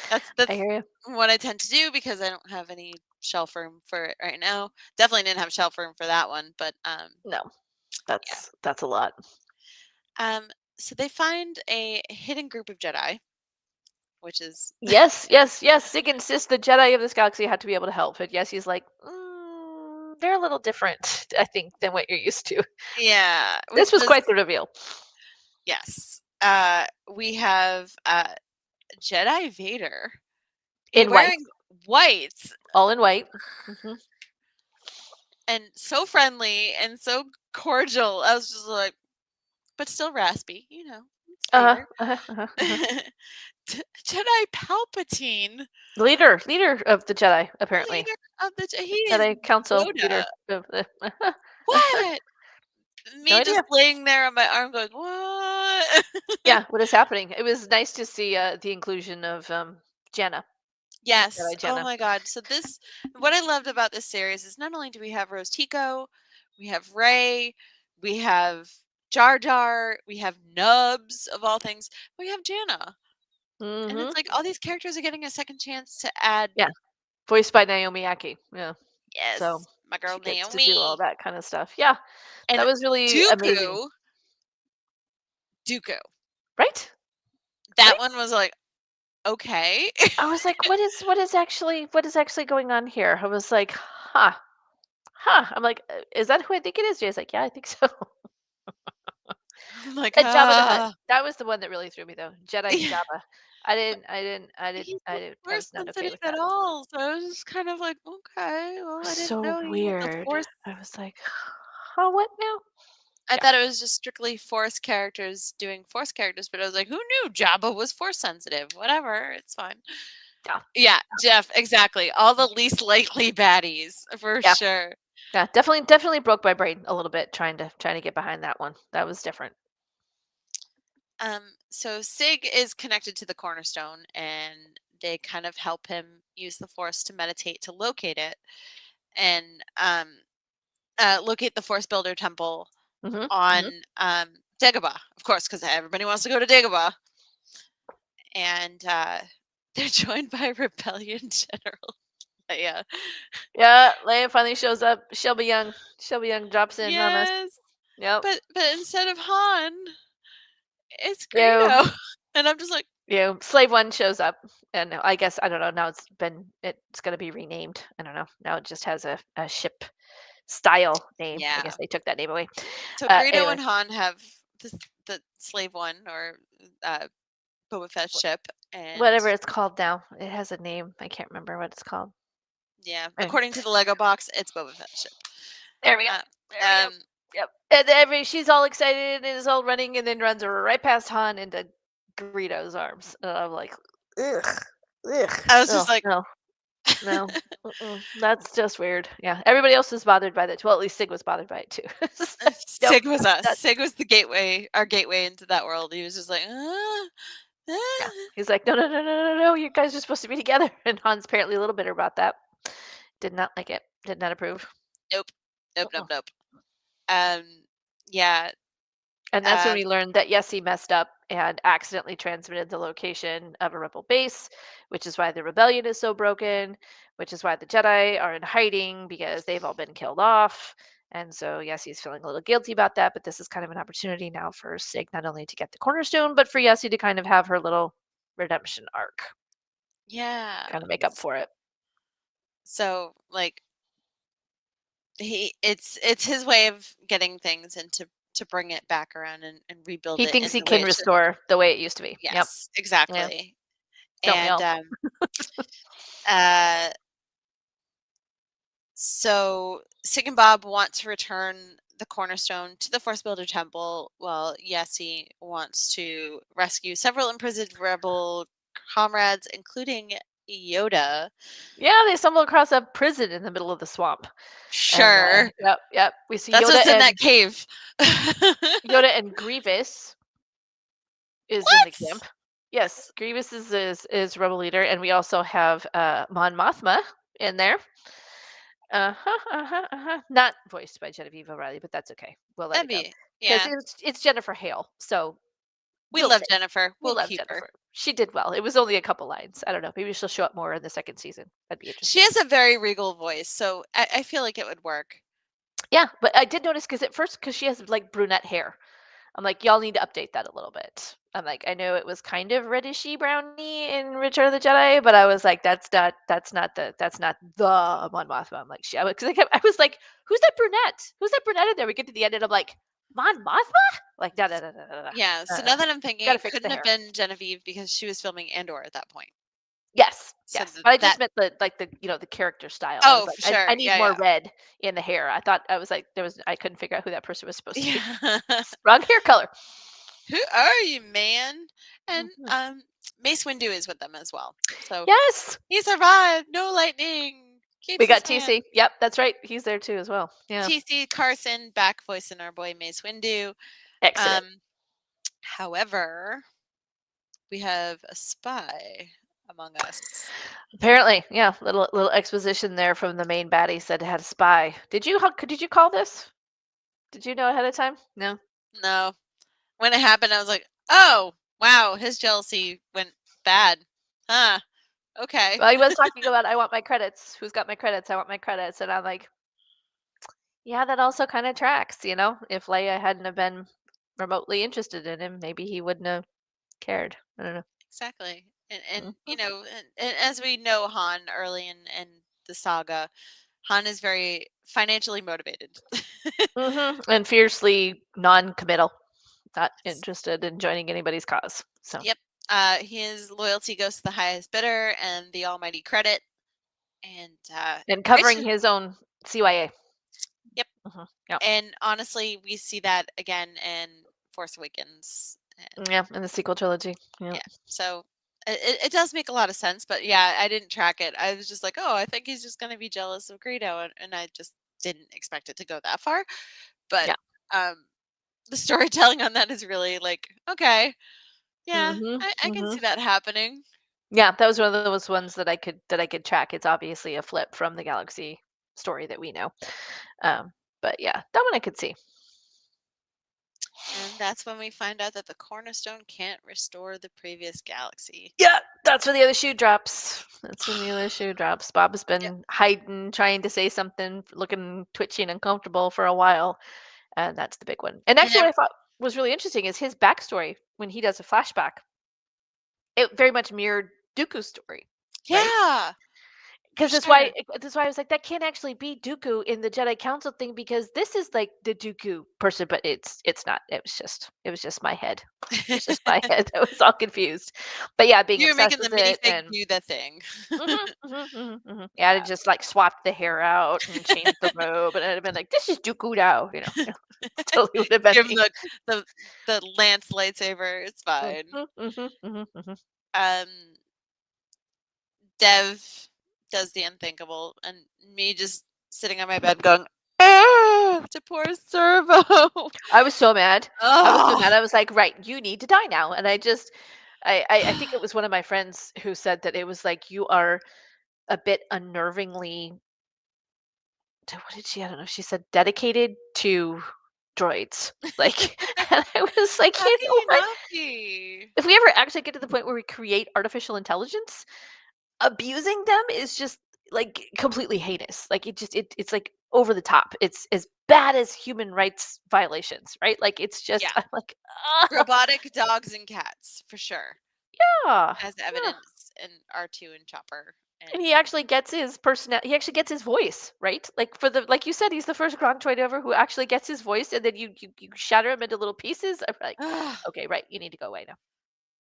That's I hear you. what I tend to do because I don't have any shelf room for it right now. Definitely didn't have shelf room for that one, but No, that's a lot. so they find a hidden group of Jedi, which is Yes, yes, yes. Sig insists the Jedi of this galaxy had to be able to help. But yes, he's like, they're a little different, I think, than what you're used to. yeah. This was quite the reveal. Yes. We have Jedi Vader In white. wearing white All in white. Mhm. and so friendly and so cordial. I was just like, but still raspy, you know. it's Uh-huh, Vader. uh-huh, uh-huh. Jedi Palpatine, Leader of the Jedi, apparently. leader of the he is Jedi Council Yoda. leader of the. What? Me No just idea. laying there on my arm going, what? Yeah, what is happening? It was nice to see the inclusion of Janna. Yes. Jedi Oh Jenna. my God. So what I loved about this series is not only do we have Rose Tico, we have Rey, we have Jar Jar, we have Nubs of all things, we have Janna. And hmm it's like all these characters are getting a second chance to add. Yeah. Voiced by Naomi Aki. Yeah. Yes. So my girl she gets Naomi. to do all that kind of stuff. Yeah. And That was really amazing. Dooku. Right? That Right? one was like, okay. I was like, what is actually going on here? I was like, huh. I'm like, is that who I think it is? Jay's like, yeah, I think so. I'm like, And Jabba the Hutt. ah. That was the one that really threw me though. Jedi Yeah. Jabba. He's I not was force not okay sensitive with at that. all. So I was just kind of like, okay, well, I didn't So know you had the weird. force. I was like, oh, what now? I Yeah. thought it was just strictly force characters doing force characters, but I was like, who knew Jabba was force sensitive? Whatever, it's fine. Yeah. Yeah, Jeff, exactly. All the least likely baddies for Yeah. sure. Yeah. Definitely broke my brain a little bit trying to get behind that one. That was different. So Sig is connected to the cornerstone, and they kind of help him use the force to meditate to locate it, and locate the Force Builder Temple Mm-hmm. on Dagobah, of course, because everybody wants to go to Dagobah. And they're joined by Rebellion General Leia. Yeah, Leia finally shows up. Shelby Young drops in on us. Yes, Yep. but instead of Han, it's Yo, Greedo, and I'm just like, Slave One shows up, and I guess I don't know. Now it's going to be renamed. I don't know. Now it just has a ship style name. I yeah. guess they took that name away. So Greedo Anyway, and Han have the Slave One or Boba Fett's ship, and whatever it's called now, it has a name. I can't remember what it's called. yeah, Anyway. according to the Lego box, it's Boba Fett's ship. There we go. Uh, There we go. Yep. And she's all excited and is all running, and then runs right past Han into Greedo's arms. And I'm like, ugh, ugh. I was just like, no. No, that's just weird. Yeah, everybody else was bothered by that. Well, at least Sig was bothered by it too. Nope, Sig was us. that's- Sig was the gateway, our gateway into that world. He was just like, yeah. He's like, no, you guys are supposed to be together. And Han's apparently a little bitter about that. Did not like it. Did not approve. Nope. Uh-uh. Yeah. And that's when we learned that yes, he messed up and accidentally transmitted the location of a rebel base, which is why the rebellion is so broken, which is why the Jedi are in hiding because they've all been killed off. And so, yes, he's feeling a little guilty about that, but this is kind of an opportunity now for Sig not only to get the cornerstone, but for Yessie to kind of have her little redemption arc, Yeah. kind of make up for it. So, like, it's his way of getting things and to bring it back around and rebuild He it thinks in he the way can it should. restore the way it used to be. Yep. Yes, exactly. Don't we all? And uh so Sig and Bob want to return the cornerstone to the Force Builder Temple, while Yessie wants to rescue several imprisoned rebel comrades, including Yoda. Yeah, they stumble across a prison in the middle of the swamp. Sure. And, yep. We see That's Yoda what's in and that cave. Yoda and Grievous is in the camp. Yes, Grievous is rebel leader, and we also have Mon Mothma in there. Not voiced by Genevieve O'Reilly, but that's okay. We'll let That'd it go be, because yeah. it's Jennifer Hale, so We we'll love take- Jennifer. we'll We'll love keep her. Jennifer. She did well. It was only a couple lines. I don't know. Maybe she'll show up more in the second season. That'd be interesting. She has a very regal voice, so I feel like it would work. Yeah, but I did notice because she has like brunette hair. I'm like, y'all need to update that a little bit. I'm like, I know it was kind of reddishy brownie in Return of the Jedi, but I was like, that's not the Mon Mothma. I'm like, I was like, who's that brunette? Who's that brunette in there? We get to the end and I'm like, Mon Mothma? Like, da. Yeah. So now that I'm thinking, gotta it fix the couldn't have hair. been Genevieve because she was filming Andor at that point. Yes, So yes. But I just that- meant the character style. I was Oh, like, for sure. I need Yeah, more yeah. red in the hair. I was like, I couldn't figure out who that person was supposed to be. Yeah. Wrong hair color. Who are you, man? And Mhm. Mace Windu is with them as well. So Yes. he survived. No lightning. Keeps We got his TC. hand. Yep, that's right. He's there too as well. Yeah. TC Carson back voicing our boy Mace Windu. Excellent. However, we have a spy among us. Apparently, yeah. Little exposition there from the main baddie said it had a spy. Did you call this? Did you know ahead of time? No. No. When it happened, I was like, oh, wow, his jealousy went bad. Huh. Okay. Well, he was talking about I want my credits. Who's got my credits? I want my credits. And I'm like, yeah, that also kind of tracks, you know? If Leia hadn't have been remotely interested in him, maybe he wouldn't have cared. I don't know. Exactly. And Mhm. you know, and as we know Han early in the saga, Han is very financially motivated. And fiercely non-committal. not interested in joining anybody's cause. So Yep. His loyalty goes to the highest bidder and the almighty credit. And covering his own CYA. Yep. Yep. And honestly, we see that again in Force Awakens. Yeah, in the sequel trilogy. Yeah. So it does make a lot of sense, but yeah, I didn't track it. I was just like, oh, I think he's just going to be jealous of Greedo, and I just didn't expect it to go that far. But the storytelling on that is really like, okay, yeah, I can see that happening. Yeah, that was one of those ones that I could track. It's obviously a flip from the Galaxy story that we know. But yeah, that one I could see. And that's when we find out that the Cornerstone can't restore the previous galaxy. Yeah, that's when the other shoe drops. That's when the other shoe drops. Bob's been hiding, trying to say something, looking twitchy and uncomfortable for a while. And that's the big one. And actually, what I thought was really interesting is his backstory when he does a flashback. It very much mirrored Dooku's story. Yeah. Right? Because that's why I was like, that can't actually be Dooku in the Jedi Council thing, because this is like the Dooku person, but it's not. It was just my head. It's just my head. I was all confused. But yeah, being You're obsessed making the with it minifig and do the thing. yeah, to just like swapped the hair out and changed the robe, and I'd have been like, "This is Dooku now," totally would have been. Give him the Lance lightsaber. It's fine. Dev does the unthinkable, and me just sitting on my bed going, to poor Servo. I was so mad. I was like, right, you need to die now. And I think it was one of my friends who said that it was like, you are a bit unnervingly, what did she, I don't know, she said dedicated to droids. Like, and I was like, How can you not be? If we ever actually get to the point where we create artificial intelligence, abusing them is just like completely heinous. Like it's like over the top. It's as bad as human rights violations, right? Like it's just I'm like robotic dogs and cats for sure. Yeah, as evidence in R2 and Chopper. And he actually gets his personality. He actually gets his voice, right? Like like you said, he's the first Grand Droid ever who actually gets his voice, and then you shatter him into little pieces. I'm like, okay, right, you need to go away now.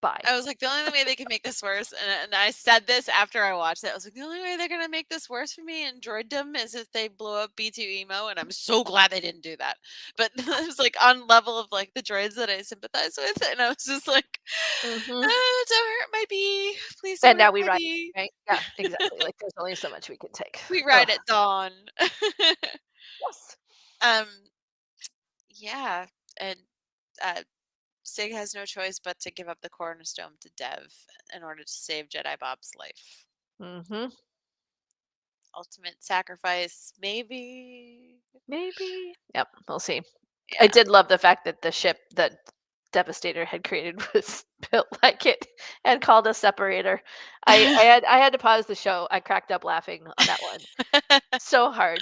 Bye. I was like, the only way they can make this worse, and I said this after I watched it, I was like, the only way they're gonna make this worse for me in droiddom is if they blow up B2 Emo, and I'm so glad they didn't do that. But it was like on level of like the droids that I sympathize with, and I was just like, don't hurt my bee, please. And now we ride, right? Yeah, exactly. Like there's only so much we can take. We ride at dawn. Yes. Yeah, and Sig has no choice but to give up the Cornerstone to Dev in order to save Jedi Bob's life. Ultimate sacrifice, maybe. Yep, we'll see. Yeah. I did love the fact that the ship that Devastator had created was built like it and called a separator. I had to pause the show. I cracked up laughing on that one so hard.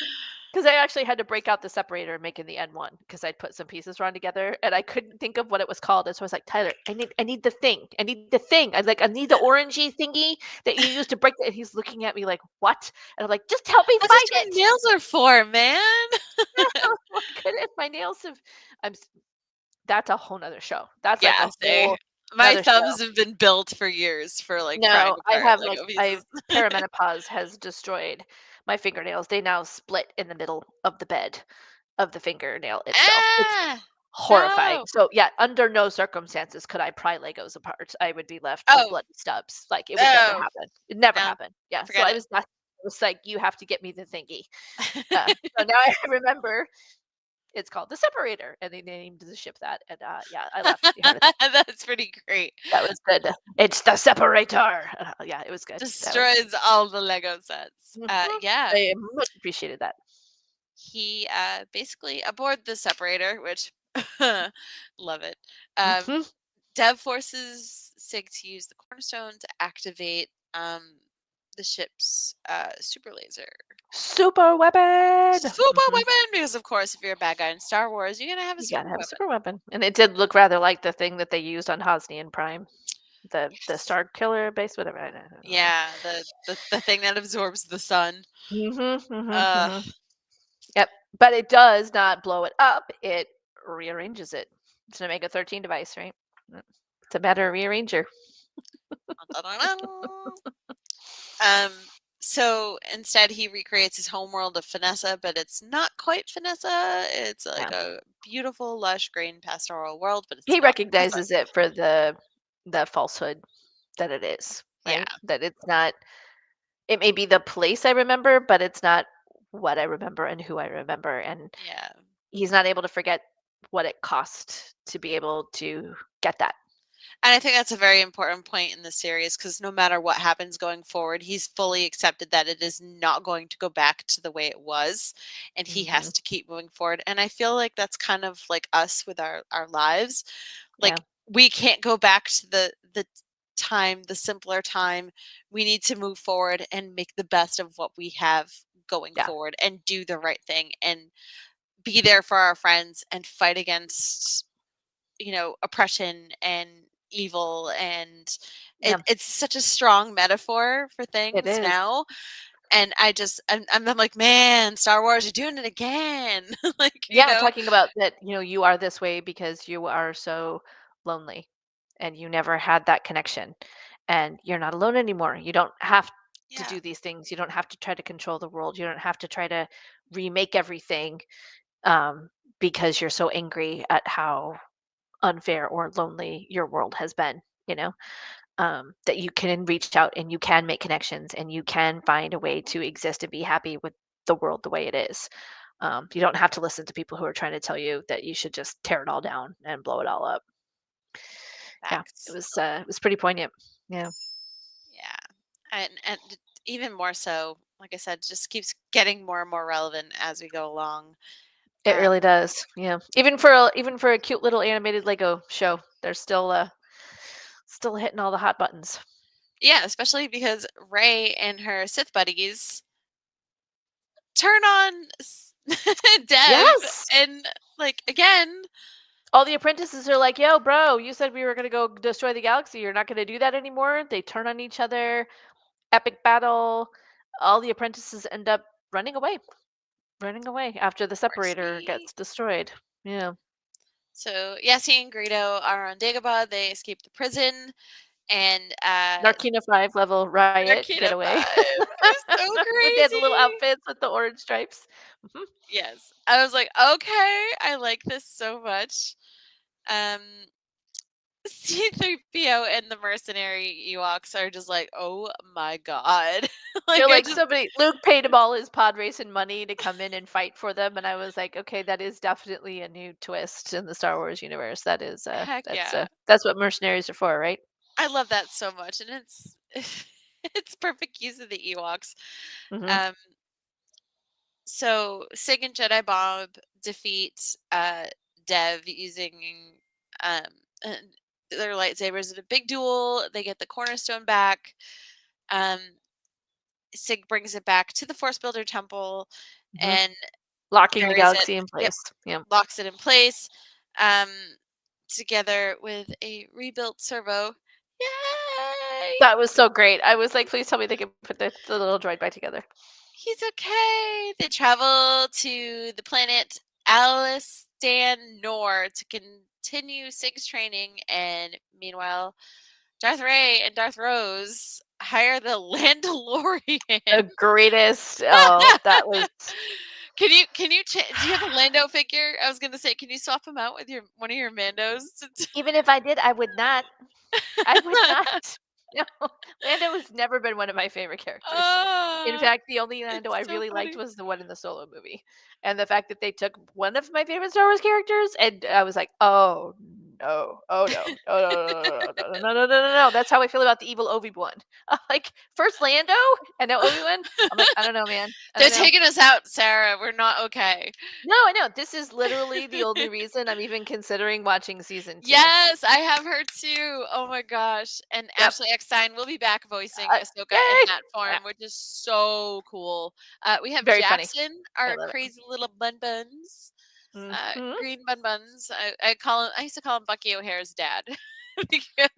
Because I actually had to break out the separator and make it the N1 because I'd put some pieces wrong together and I couldn't think of what it was called. And so I was like, Tyler, I need the thing. I need the thing. I need the orangey thingy that you use to break it. And he's looking at me like, what? And I'm like, just help me find it. That's what nails are for, man. My nails have. That's a whole nother show. That's my thumbs have been built for years for like. No, I have perimenopause has destroyed my fingernails. They now split in the middle of the bed of the fingernail itself. It's horrifying. No. So yeah, under no circumstances could I pry Legos apart. I would be left with bloody stubs. Like it would never happen. It never happened. Yeah. So I was like, you have to get me the thingy. So now I remember. It's called the Separator, and they named the ship that. And yeah, I laughed. That's pretty great. That was good. It's the Separator. Yeah, it was good. Destroys all the Lego sets. Yeah, I much appreciated that. He basically aboard the Separator, which love it. Dev forces Sig to use the Cornerstone to activate the ship's super laser. Super weapon! Because of course, if you're a bad guy in Star Wars, you're gonna have a super weapon. And it did look rather like the thing that they used on Hosnian Prime. The Star Killer base, whatever. I don't know. Yeah, the thing that absorbs the sun. Yep. But it does not blow it up, it rearranges it. It's an Omega 13 device, right? It's a matter of rearranger. So instead he recreates his homeworld of Vanessa, but it's not quite Vanessa. It's like a beautiful, lush, green pastoral world, but it's He not recognizes it for the falsehood that it is, right? Yeah. That it's not. It may be the place I remember, but it's not what I remember and who I remember. And Yeah. he's not able to forget what it cost to be able to get that. And I think that's a very important point in the series because no matter what happens going forward, he's fully accepted that it is not going to go back to the way it was, and he has to keep moving forward. And I feel like that's kind of like us with our lives. Like we can't go back to the time, the simpler time. We need to move forward and make the best of what we have going forward and do the right thing and be there for our friends and fight against, oppression and evil. And it's such a strong metaphor for things now. And I'm like, man, Star Wars, you're doing it again. Like, talking about that, you are this way because you are so lonely and you never had that connection and you're not alone anymore. You don't have to do these things. You don't have to try to control the world. You don't have to try to remake everything because you're so angry at how unfair or lonely your world has been, that you can reach out and you can make connections and you can find a way to exist and be happy with the world the way it is. You don't have to listen to people who are trying to tell you that you should just tear it all down and blow it all up. Facts. Yeah, it was pretty poignant. Yeah. And even more so, like I said, just keeps getting more and more relevant as we go along. It really does. Yeah. Even for a cute little animated Lego show, they're still hitting all the hot buttons. Yeah, especially because Rey and her Sith buddies turn on Dev, and like again, all the apprentices are like, "Yo, bro, you said we were gonna go destroy the galaxy. You're not gonna do that anymore." They turn on each other. Epic battle. All the apprentices end up running away after the separator gets destroyed. Yeah. So Yassi and Greedo are on Dagobah. They escape the prison, and Narkina 5 level riot getaway. It's so crazy. They had the little outfits with the orange stripes. Mm-hmm. Yes, I was like, okay, I like this so much. C-3PO and the mercenary Ewoks are just like, oh my god. Like Luke paid him all his pod racing money to come in and fight for them, and I was like, okay, that is definitely a new twist in the Star Wars universe. That is that's what mercenaries are for, right? I love that so much, and it's it's perfect use of the Ewoks. Mm-hmm. So Sig and Jedi Bob defeat Dev using their lightsabers in a big duel. They get the Cornerstone back. Sig brings it back to the Force Builder Temple and locking the galaxy in place. Yep, locks it in place. Together with a rebuilt servo. Yay! That was so great. I was like, please tell me they can put the little droid back together. He's okay. They travel to the planet Alistan Nor to continue Sig's training, and meanwhile, Darth Rey and Darth Rose hire the Landalorian. The greatest. Oh, that was. Can you do you have a Lando figure? I was gonna say, can you swap him out with one of your Mandos? Even if I did, I would not. I would not. No, Lando has never been one of my favorite characters. In fact, the only Lando I really liked was the one in the Solo movie. And the fact that they took one of my favorite Star Wars characters, and I was like, oh no, oh no. That's how I feel about the evil Obi-Wan. Like, first Lando, and now Obi-Wan. I'm like, I don't know, man. They're taking us out, Sarah. We're not okay. No, I know. This is literally the only reason I'm even considering watching season 2. Yes, I have her too. Oh my gosh. And Ashley Eckstein will be back voicing Ahsoka in that form, which is so cool. We have Very Jackson, funny. our crazy little buns. Green buns. I used to call him Bucky O'Hare's dad because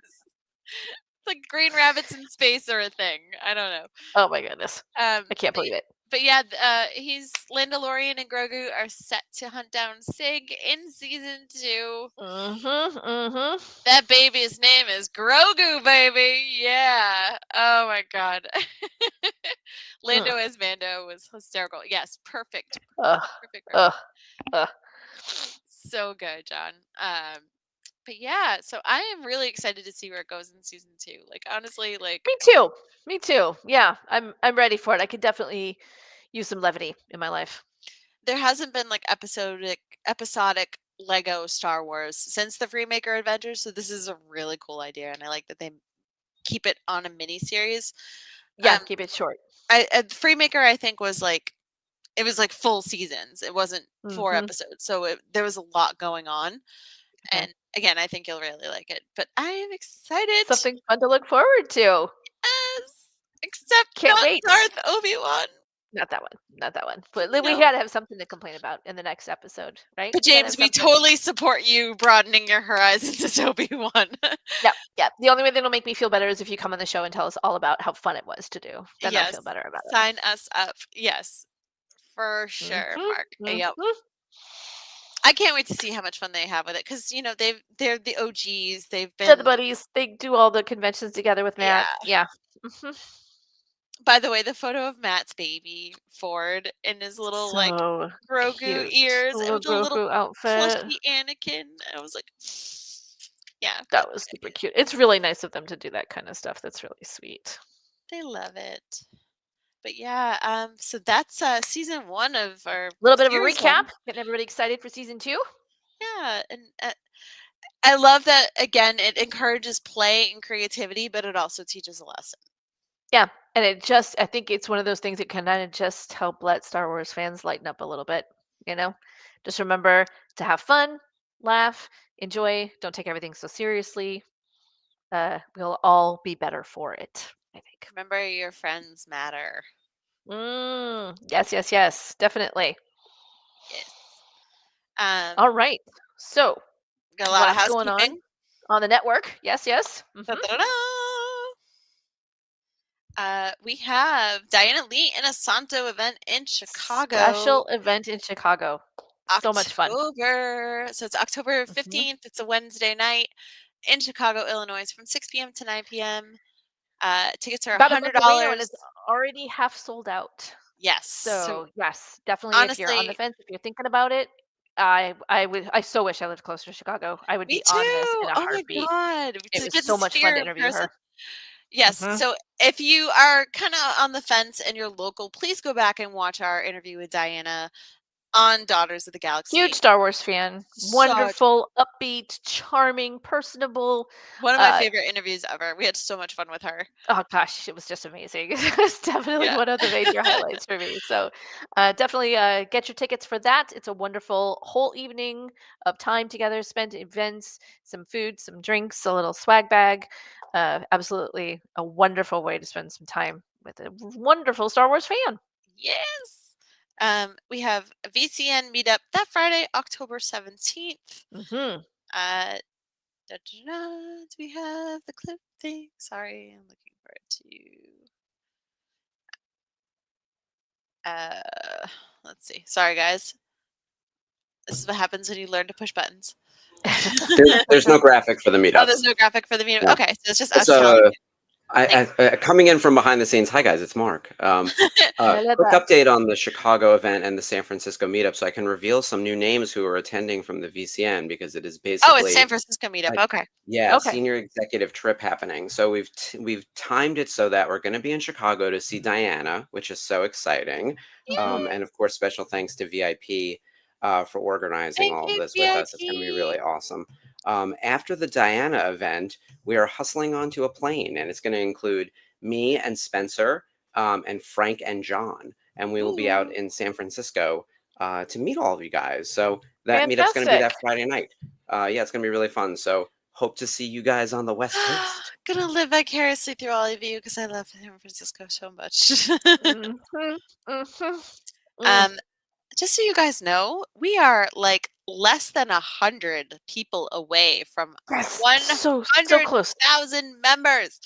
like green rabbits in space are a thing. I don't know. Oh my goodness. I can't believe it. but yeah, he's Landalorian and Grogu are set to hunt down Sig in season 2. That baby's name is Grogu, baby. Yeah. Oh my god. Lando as Mando was hysterical. Yes, perfect. Perfect. So good, John. But yeah, so I am really excited to see where it goes in season 2. Like honestly, like Me too. Yeah, I'm ready for it. I could definitely use some levity in my life. there hasn't been like episodic Lego Star Wars since the Freemaker Adventures, so this is a really cool idea, and I like that they keep it on a mini series. Yeah, keep it short. Freemaker, I think, was like it was like full seasons. It wasn't 4 episodes, so there was a lot going on. And again, I think you'll really like it. But I am excited. Something fun to look forward to. Yes, except Can't not wait. Darth Obi-Wan. Not that one. But we gotta have something to complain about in the next episode, right? But James, we totally support you broadening your horizons as Obi-Wan. Yeah. The only way that'll make me feel better is if you come on the show and tell us all about how fun it was to do. Then I'll feel better about it. Sign us up. Yes, for sure, Mark. Yep. I can't wait to see how much fun they have with it because they're the OGs. They've been the buddies. They do all the conventions together with Matt. Yeah. By the way, the photo of Matt's baby Ford in his little like Grogu ears and with a little outfit, plushy Anakin. I was like, yeah, that was super cute. It's really nice of them to do that kind of stuff. That's really sweet. They love it. But yeah, so that's season 1 of our little bit of a recap, getting everybody excited for season 2. Yeah, and I love that again. It encourages play and creativity, but it also teaches a lesson. Yeah, and I think it's one of those things that can kind of just help let Star Wars fans lighten up a little bit. Just remember to have fun, laugh, enjoy. Don't take everything so seriously. We'll all be better for it, I think. Remember, your friends matter. Yes, definitely. Yes. All right. So, got a lot of housekeeping going on the network. Yes. We have Diana Lee in a Santo event in Chicago. Special event in Chicago. So much fun. So it's October 15th. It's a Wednesday night in Chicago, Illinois, from 6 p.m. to 9 p.m. Tickets are $100. And it's already half sold out. Yes. So yes, definitely. Honestly, if you're on the fence, if you're thinking about it, I so wish I lived closer to Chicago. I would be on this in a heartbeat. Oh my god! It was so much fun to interview her. Yes. So if you are kind of on the fence and you're local, please go back and watch our interview with Diana on Daughters of the Galaxy. Huge Star Wars fan. Wonderful, upbeat, charming, personable. One of my favorite interviews ever. We had so much fun with her. Oh gosh, it was just amazing. It's definitely one of the major highlights for me. So definitely get your tickets for that. It's a wonderful whole evening of time together, spent events, some food, some drinks, a little swag bag. Absolutely a wonderful way to spend some time with a wonderful Star Wars fan. Yes. We have a VCN meetup that Friday, October 17th. Do we have the clip thing? Sorry, I'm looking for it too. Let's see. Sorry, guys. This is what happens when you learn to push buttons. There's no graphic for the meetup. Oh, there's no graphic for the meetup. No. Okay, so it's just us telling you. Coming in from behind the scenes. Hi guys, it's Mark. Quick update on the Chicago event and the San Francisco meetup, so I can reveal some new names who are attending from the VCN because it is basically. Oh, it's San Francisco meetup. Okay. Yeah, senior executive trip happening. So we've timed it so that we're going to be in Chicago to see Diana, which is so exciting. And of course, special thanks to VIP for organizing all of this with us. It's going to be really awesome. After the Diana event, we are hustling onto a plane, and it's going to include me and Spencer and Frank and John, and we will be out in San Francisco to meet all of you guys. So that meetup's going to be that Friday night. Yeah, it's going to be really fun. So hope to see you guys on the West Coast. Gonna live vicariously through all of you because I love San Francisco so much. Just so you guys know, we are like less than 100 people away from 100,000 members.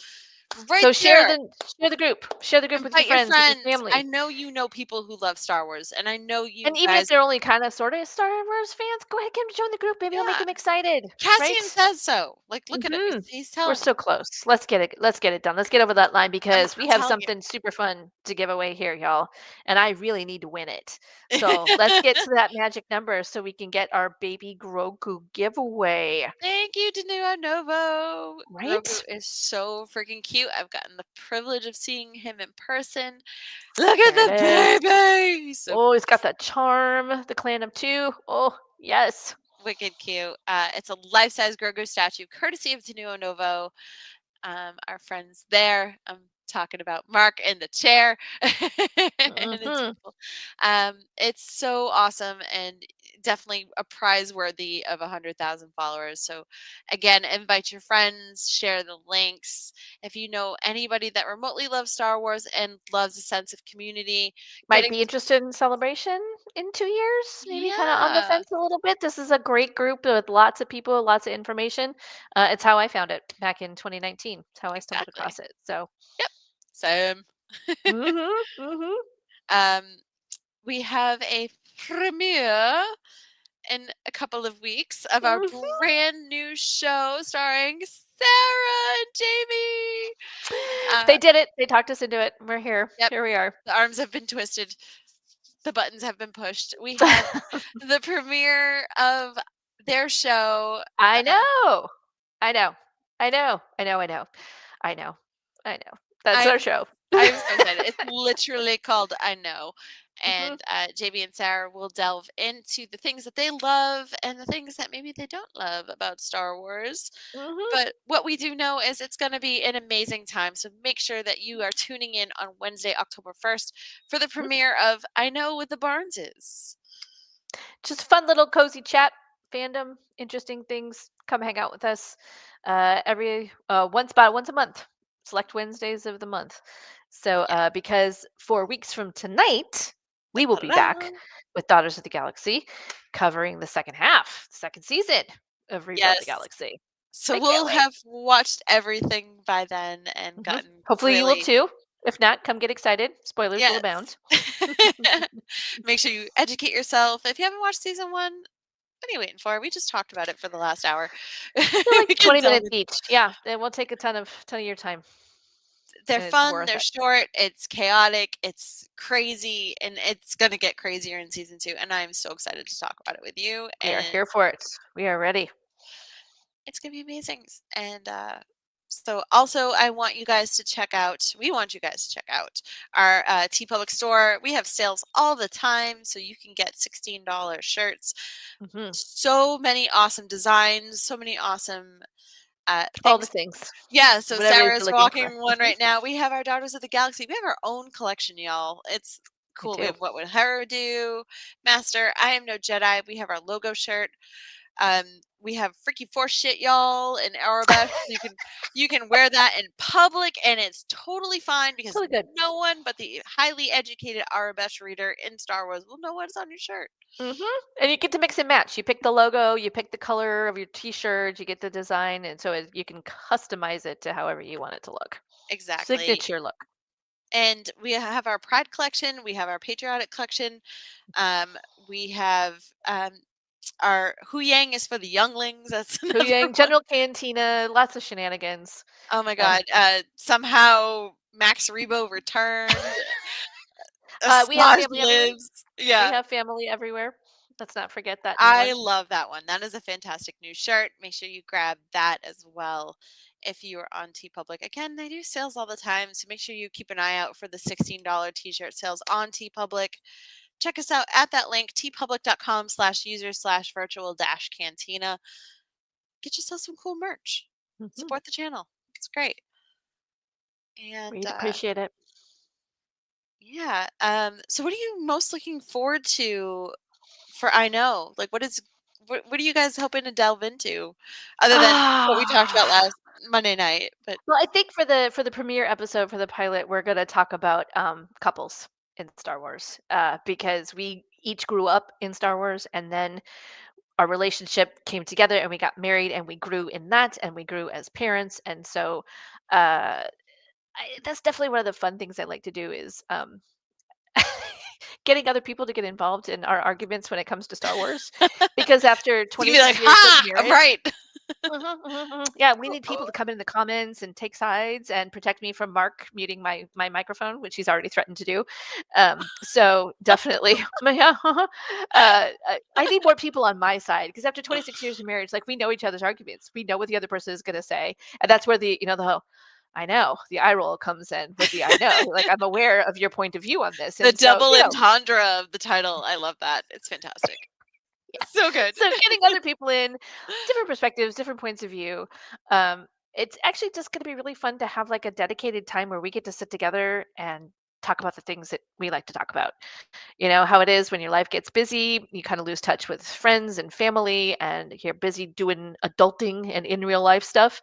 Right So share there. the group. Share the group with your Invite your friends, with your friends. I family. know you know people who love Star Wars, and I know And you even if guys. they're only kind of sort of Star Wars fans, go ahead, get them to join the group. Maybe it'll make Yeah, them excited, right? Cassian says so. Like, look at him. Hmm. He's We're telling you. so close. Let's get it. Let's get it done. Let's get over that line because we I'm have telling you. something super fun to give away here, y'all. And I really need to win it. So let's get to that magic number so we can get our baby Grogu giveaway. Thank you, Danua Novo. Grogu Right? is so freaking cute. I've gotten the privilege of seeing him in person. Look There it at is. the baby. He's so Oh, he's got that charm. The clan of two. Oh, yes. wicked cute. It's a life-size Grogu statue, courtesy of Danua Novo. Our friends there. I'm talking about Mark in the chair. And it's Hmm. beautiful. It's so awesome and definitely a prize worthy of 100,000 followers. So again, invite your friends, share the links. If you know anybody that remotely loves Star Wars and loves a sense of community, Might getting be interested in celebration in 2 years. Maybe kind of on the yeah, fence a little bit. This is a great group with lots of people, lots of information. It's how I found it back in 2019. It's how I stumbled exactly. across it. So, Yep. Same. mm-hmm. um, we have a premiere in a couple of weeks of our Mm-hmm. brand new show starring Sarah and Jamie. They did it. They talked us into it. We're here. Yep, Here we are. the arms have been twisted, the buttons have been pushed. We have the premiere of their show. I know. I know. I know. I know. I know. I know. I know. That's our I'm show. I'm so excited. It's literally called I Know. Hmm. And Jamie and Sarah will delve into the things that they love and the things that maybe they don't love about Star Wars. Hmm. But what we do know is it's going to be an amazing time. So make sure that you are tuning in on Wednesday, October 1st for the premiere of I Know with the Barneses. Just fun little cozy chat, fandom, interesting things. Come hang out with us every once a month, select Wednesdays of the month. So Yeah. because 4 weeks from tonight, we will be back Ta-da! with Daughters of the Galaxy, covering the second half, second season of Rebuild the Yes. Galaxy. So I can't we'll wait. have watched everything by then and Hmm. gotten Hopefully you will really. too. If not, come get excited. Spoilers will Yes. abound. Make sure you educate yourself. If you haven't watched season one, what are you waiting for? We just talked about it for the last hour. They're like We can 20 delve minutes in. each. Yeah, it won't take a ton of your time, They're and it's fun, worth they're it. short, it's chaotic, it's crazy, and it's gonna get crazier in season 2, and I'm so excited to talk about it with you, We are and here for it. We are ready. it's gonna be amazing. And so also I want you guys to check out, we want you guys to check out our T Public store. We have sales all the time, so you can get $16 shirts. Hmm. So many awesome designs, so many awesome All the things. things, Yeah, so whatever it is Sarah's you're looking for. walking one right now. We have our Daughters of the Galaxy. We have our own collection, y'all. It's We cool. We do. have What Would Hera Do? Master, I Am No Jedi. We have our logo shirt. Um, we have freaky force shit, y'all, in Arabesh. You can wear that in public, and it's totally fine because Totally good. no one but the highly educated Arabesh reader in Star Wars will know what's on your shirt. Hmm. And you get to mix and match. You pick the logo, you pick the color of your T-shirt, you get the design, and so you can customize it to however you want it to look. Exactly. Signature look. And we have our Pride collection. We have our Patriotic collection. Um, we have our Hu Yang is for the younglings. That's another Huyang, one. General Cantina, lots of shenanigans. Oh my Um, God. Somehow Max Rebo returned. we have Asajj family everywhere. lives. We Yeah. have family everywhere. Let's not forget that new I one. love that one. That is a fantastic new shirt. Make sure you grab that as well if you are on TeePublic. Again, they do sales all the time, so make sure you keep an eye out for the $16 t-shirt sales on TeePublic. Check us out at that link, tpublic.com/user/virtual-cantina. Get yourself some cool merch. Hmm. Support the channel. It's great. And We'd appreciate it. yeah. So what are you most looking forward to for I Know? Like what are you guys hoping to delve into other than what we talked about Ah. last Monday night? But Well, I think for the premiere episode for the pilot, we're going to talk about couples in Star Wars because we each grew up in Star Wars, and then our relationship came together, and we got married, and we grew in that, and we grew as parents, and so uh, that's definitely one of the fun things I like to do is getting other people to get involved in our arguments when it comes to Star Wars, because after You can be like, 26 years of ha, I'm marriage, right. yeah, we need people to come in the comments and take sides and protect me from Mark muting my microphone, which he's already threatened to do. So definitely, I need more people on my side, because after 26 years of marriage, like, we know each other's arguments, we know what the other person is going to say, and that's where the whole I know, the eye roll comes in with the I know, like, I'm aware of your point of view on this, The and so double entendre of the title. I love that. It's fantastic. So good. so getting other people in, different perspectives, different points of view. It's actually just going to be really fun to have like a dedicated time where we get to sit together and talk about the things that we like to talk about. You know how it is when your life gets busy, you kind of lose touch with friends and family, and you're busy doing adulting and in real life stuff.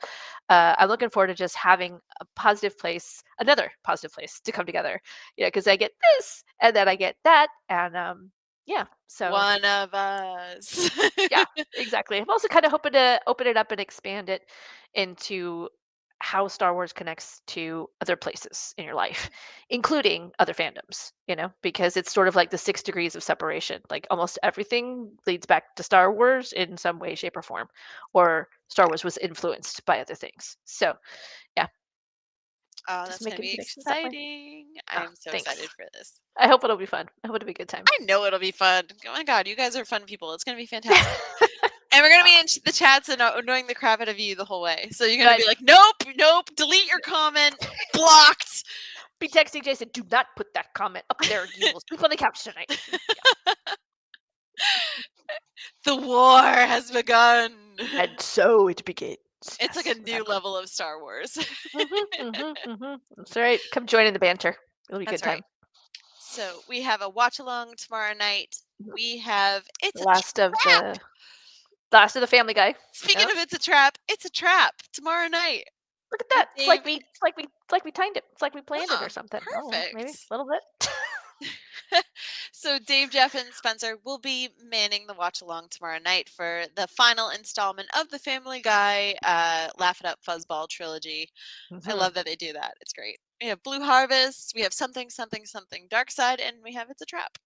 I'm looking forward to just having a positive place, another positive place to come together. Yeah, because I get this and then I get that, and yeah, so One of us. yeah, exactly. I'm also kind of hoping to open it up and expand it into how Star Wars connects to other places in your life, including other fandoms, because it's sort of like the 6 degrees of separation. Like, almost everything leads back to Star Wars in some way, shape, or form, or Star Wars was influenced by other things. So, yeah, Oh, just that's going to making be connections that way. exciting. Oh, I'm so thanks. excited for this. I hope it'll be fun. I hope it'll be a good time. I know it'll be fun. Oh my God, you guys are fun people. It's going to be fantastic. And we're going to be in the chats and annoying the crap out of you the whole way. So you're going to be like, nope, delete your comment, blocked. Be texting Jason, do not put that comment up there. You will sleep on the couch tonight. The war has begun. And so it begins. It's like a new level of Star Wars. That's right. Come join in the banter. It'll be a good time. Right. So we have a watch along tomorrow night. We have Last of the Family Guy. Speaking of it's a trap tomorrow night. Look at that. It's like we timed it. It's like we planned it or something. Perfect. Maybe a little bit. So Dave, Jeff, and Spencer will be manning the watch along tomorrow night for the final installment of the Family Guy Laugh It Up Fuzzball trilogy. I love that they do that. It's great. We have Blue Harvest, we have something Dark Side, and we have It's a Trap.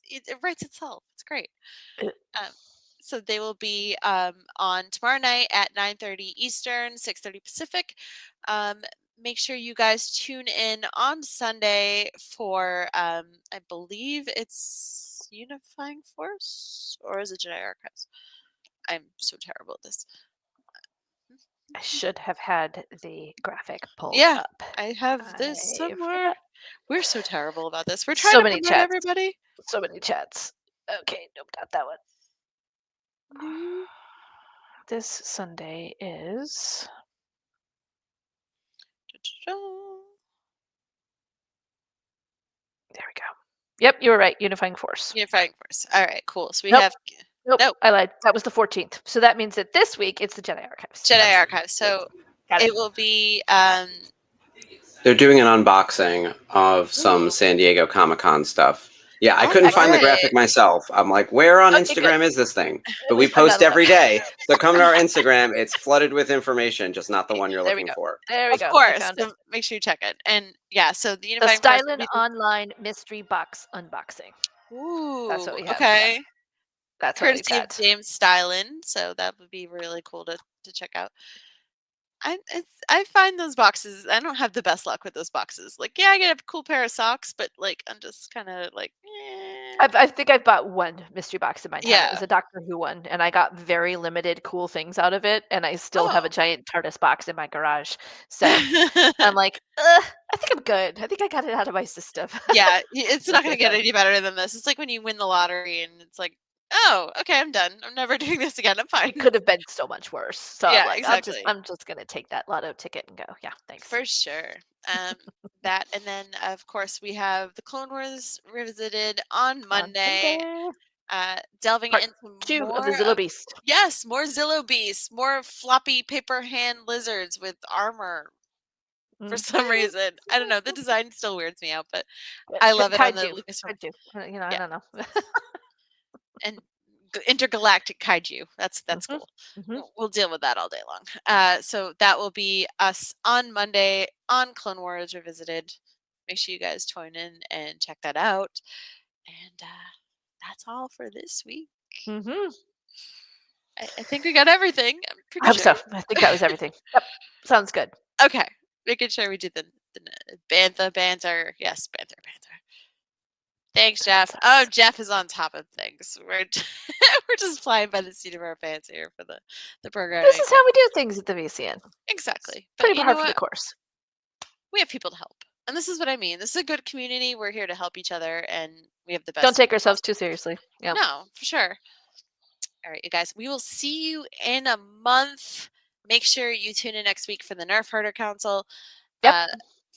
It writes itself. It's great. So they will be on tomorrow night at 9:30 Eastern, 6:30 Pacific. Make sure you guys tune in on Sunday for, I believe it's Unifying Force, or is it Jedi Archives? I'm so terrible at this. I should have had the graphic pulled Yeah, up. I have this somewhere. We're so terrible about this. We're trying So to many promote chats. everybody. So many chats. Okay, nope, not that one. This Sunday is. There we go. Yep, you were right. Unifying Force. Unifying Force. All right, cool. So we Nope. have. Nope, I lied. That was the 14th. So that means that this week it's the Jedi Archives. Jedi Archives. So it will be. They're doing an unboxing of some San Diego Comic-Con stuff. Yeah, I couldn't find the graphic myself. I'm like, where on Instagram is this thing? But we post every day. So come to our Instagram. It's flooded with information, just not the one you're looking for. There we go. Of course. So make sure you check it. And yeah, so the Unifying Force. The Stylin Online Mystery Box Unboxing. Ooh, that's what we have. Okay. Yeah. That's courtesy of James Stylin. So that would be really cool to check out. I find those boxes, I don't have the best luck with those boxes. Like, yeah, I get a cool pair of socks, but like I'm just kind of like, I think I've bought one mystery box in my time. Yeah. It was a Doctor Who one, and I got very limited cool things out of it, and I still have a giant TARDIS box in my garage. So I'm like, I think I'm good. I think I got it out of my system. Yeah, it's not going to get any better than this. It's like when you win the lottery and it's like, oh, okay, I'm done. I'm never doing this again. I'm fine. It could have been so much worse. So yeah, I'm like, exactly. I'm just gonna take that lotto ticket and go. Yeah, thanks. For sure. That, and then of course we have the Clone Wars Revisited on Monday. Delving Part into 2 more of the Zillo Beast. Yes, more Zillo Beast, more floppy paper hand lizards with armor. For some reason, I don't know. The design still weirds me out, but I love it on the Lucasfilm. I don't know. And intergalactic kaiju. That's Mhm, cool. mhm. We'll deal with that all day long. So that will be us on Monday on Clone Wars Revisited. Make sure you guys tune in and check that out. And that's all for this week. Mhm. I think we got everything. I'm I pretty hope sure. so. I think that was everything. Yep. Sounds good. Okay, making sure we did the bantha banter. Yes, banter. Thanks, Jeff. Oh, Jeff is on top of things. We're we're just flying by the seat of our pants here for the programming. This is how we do things at the VCN. Exactly. But Pretty you hard know for the what? course. We have people to help. And this is what I mean. This is a good community. We're here to help each other, and we have the best. Don't take people ourselves too seriously. Yeah. No, for sure. All right, you guys. We will see you in a month. Make sure you tune in next week for the Nerf Herder Council. Yep.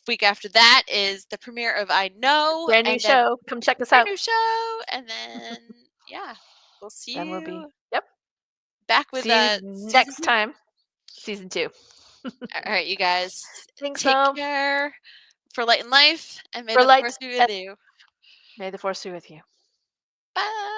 Week after that is the premiere of I Know. Brand new and then show. Come check us brand out. new show. And then, yeah, we'll see Then you we'll be. Yep. back with See you season next 2. time. Season 2. All right, you guys. Thanks, Take Mom. care for light and life, and may For the light force be with and- you. May the force be with you. Bye.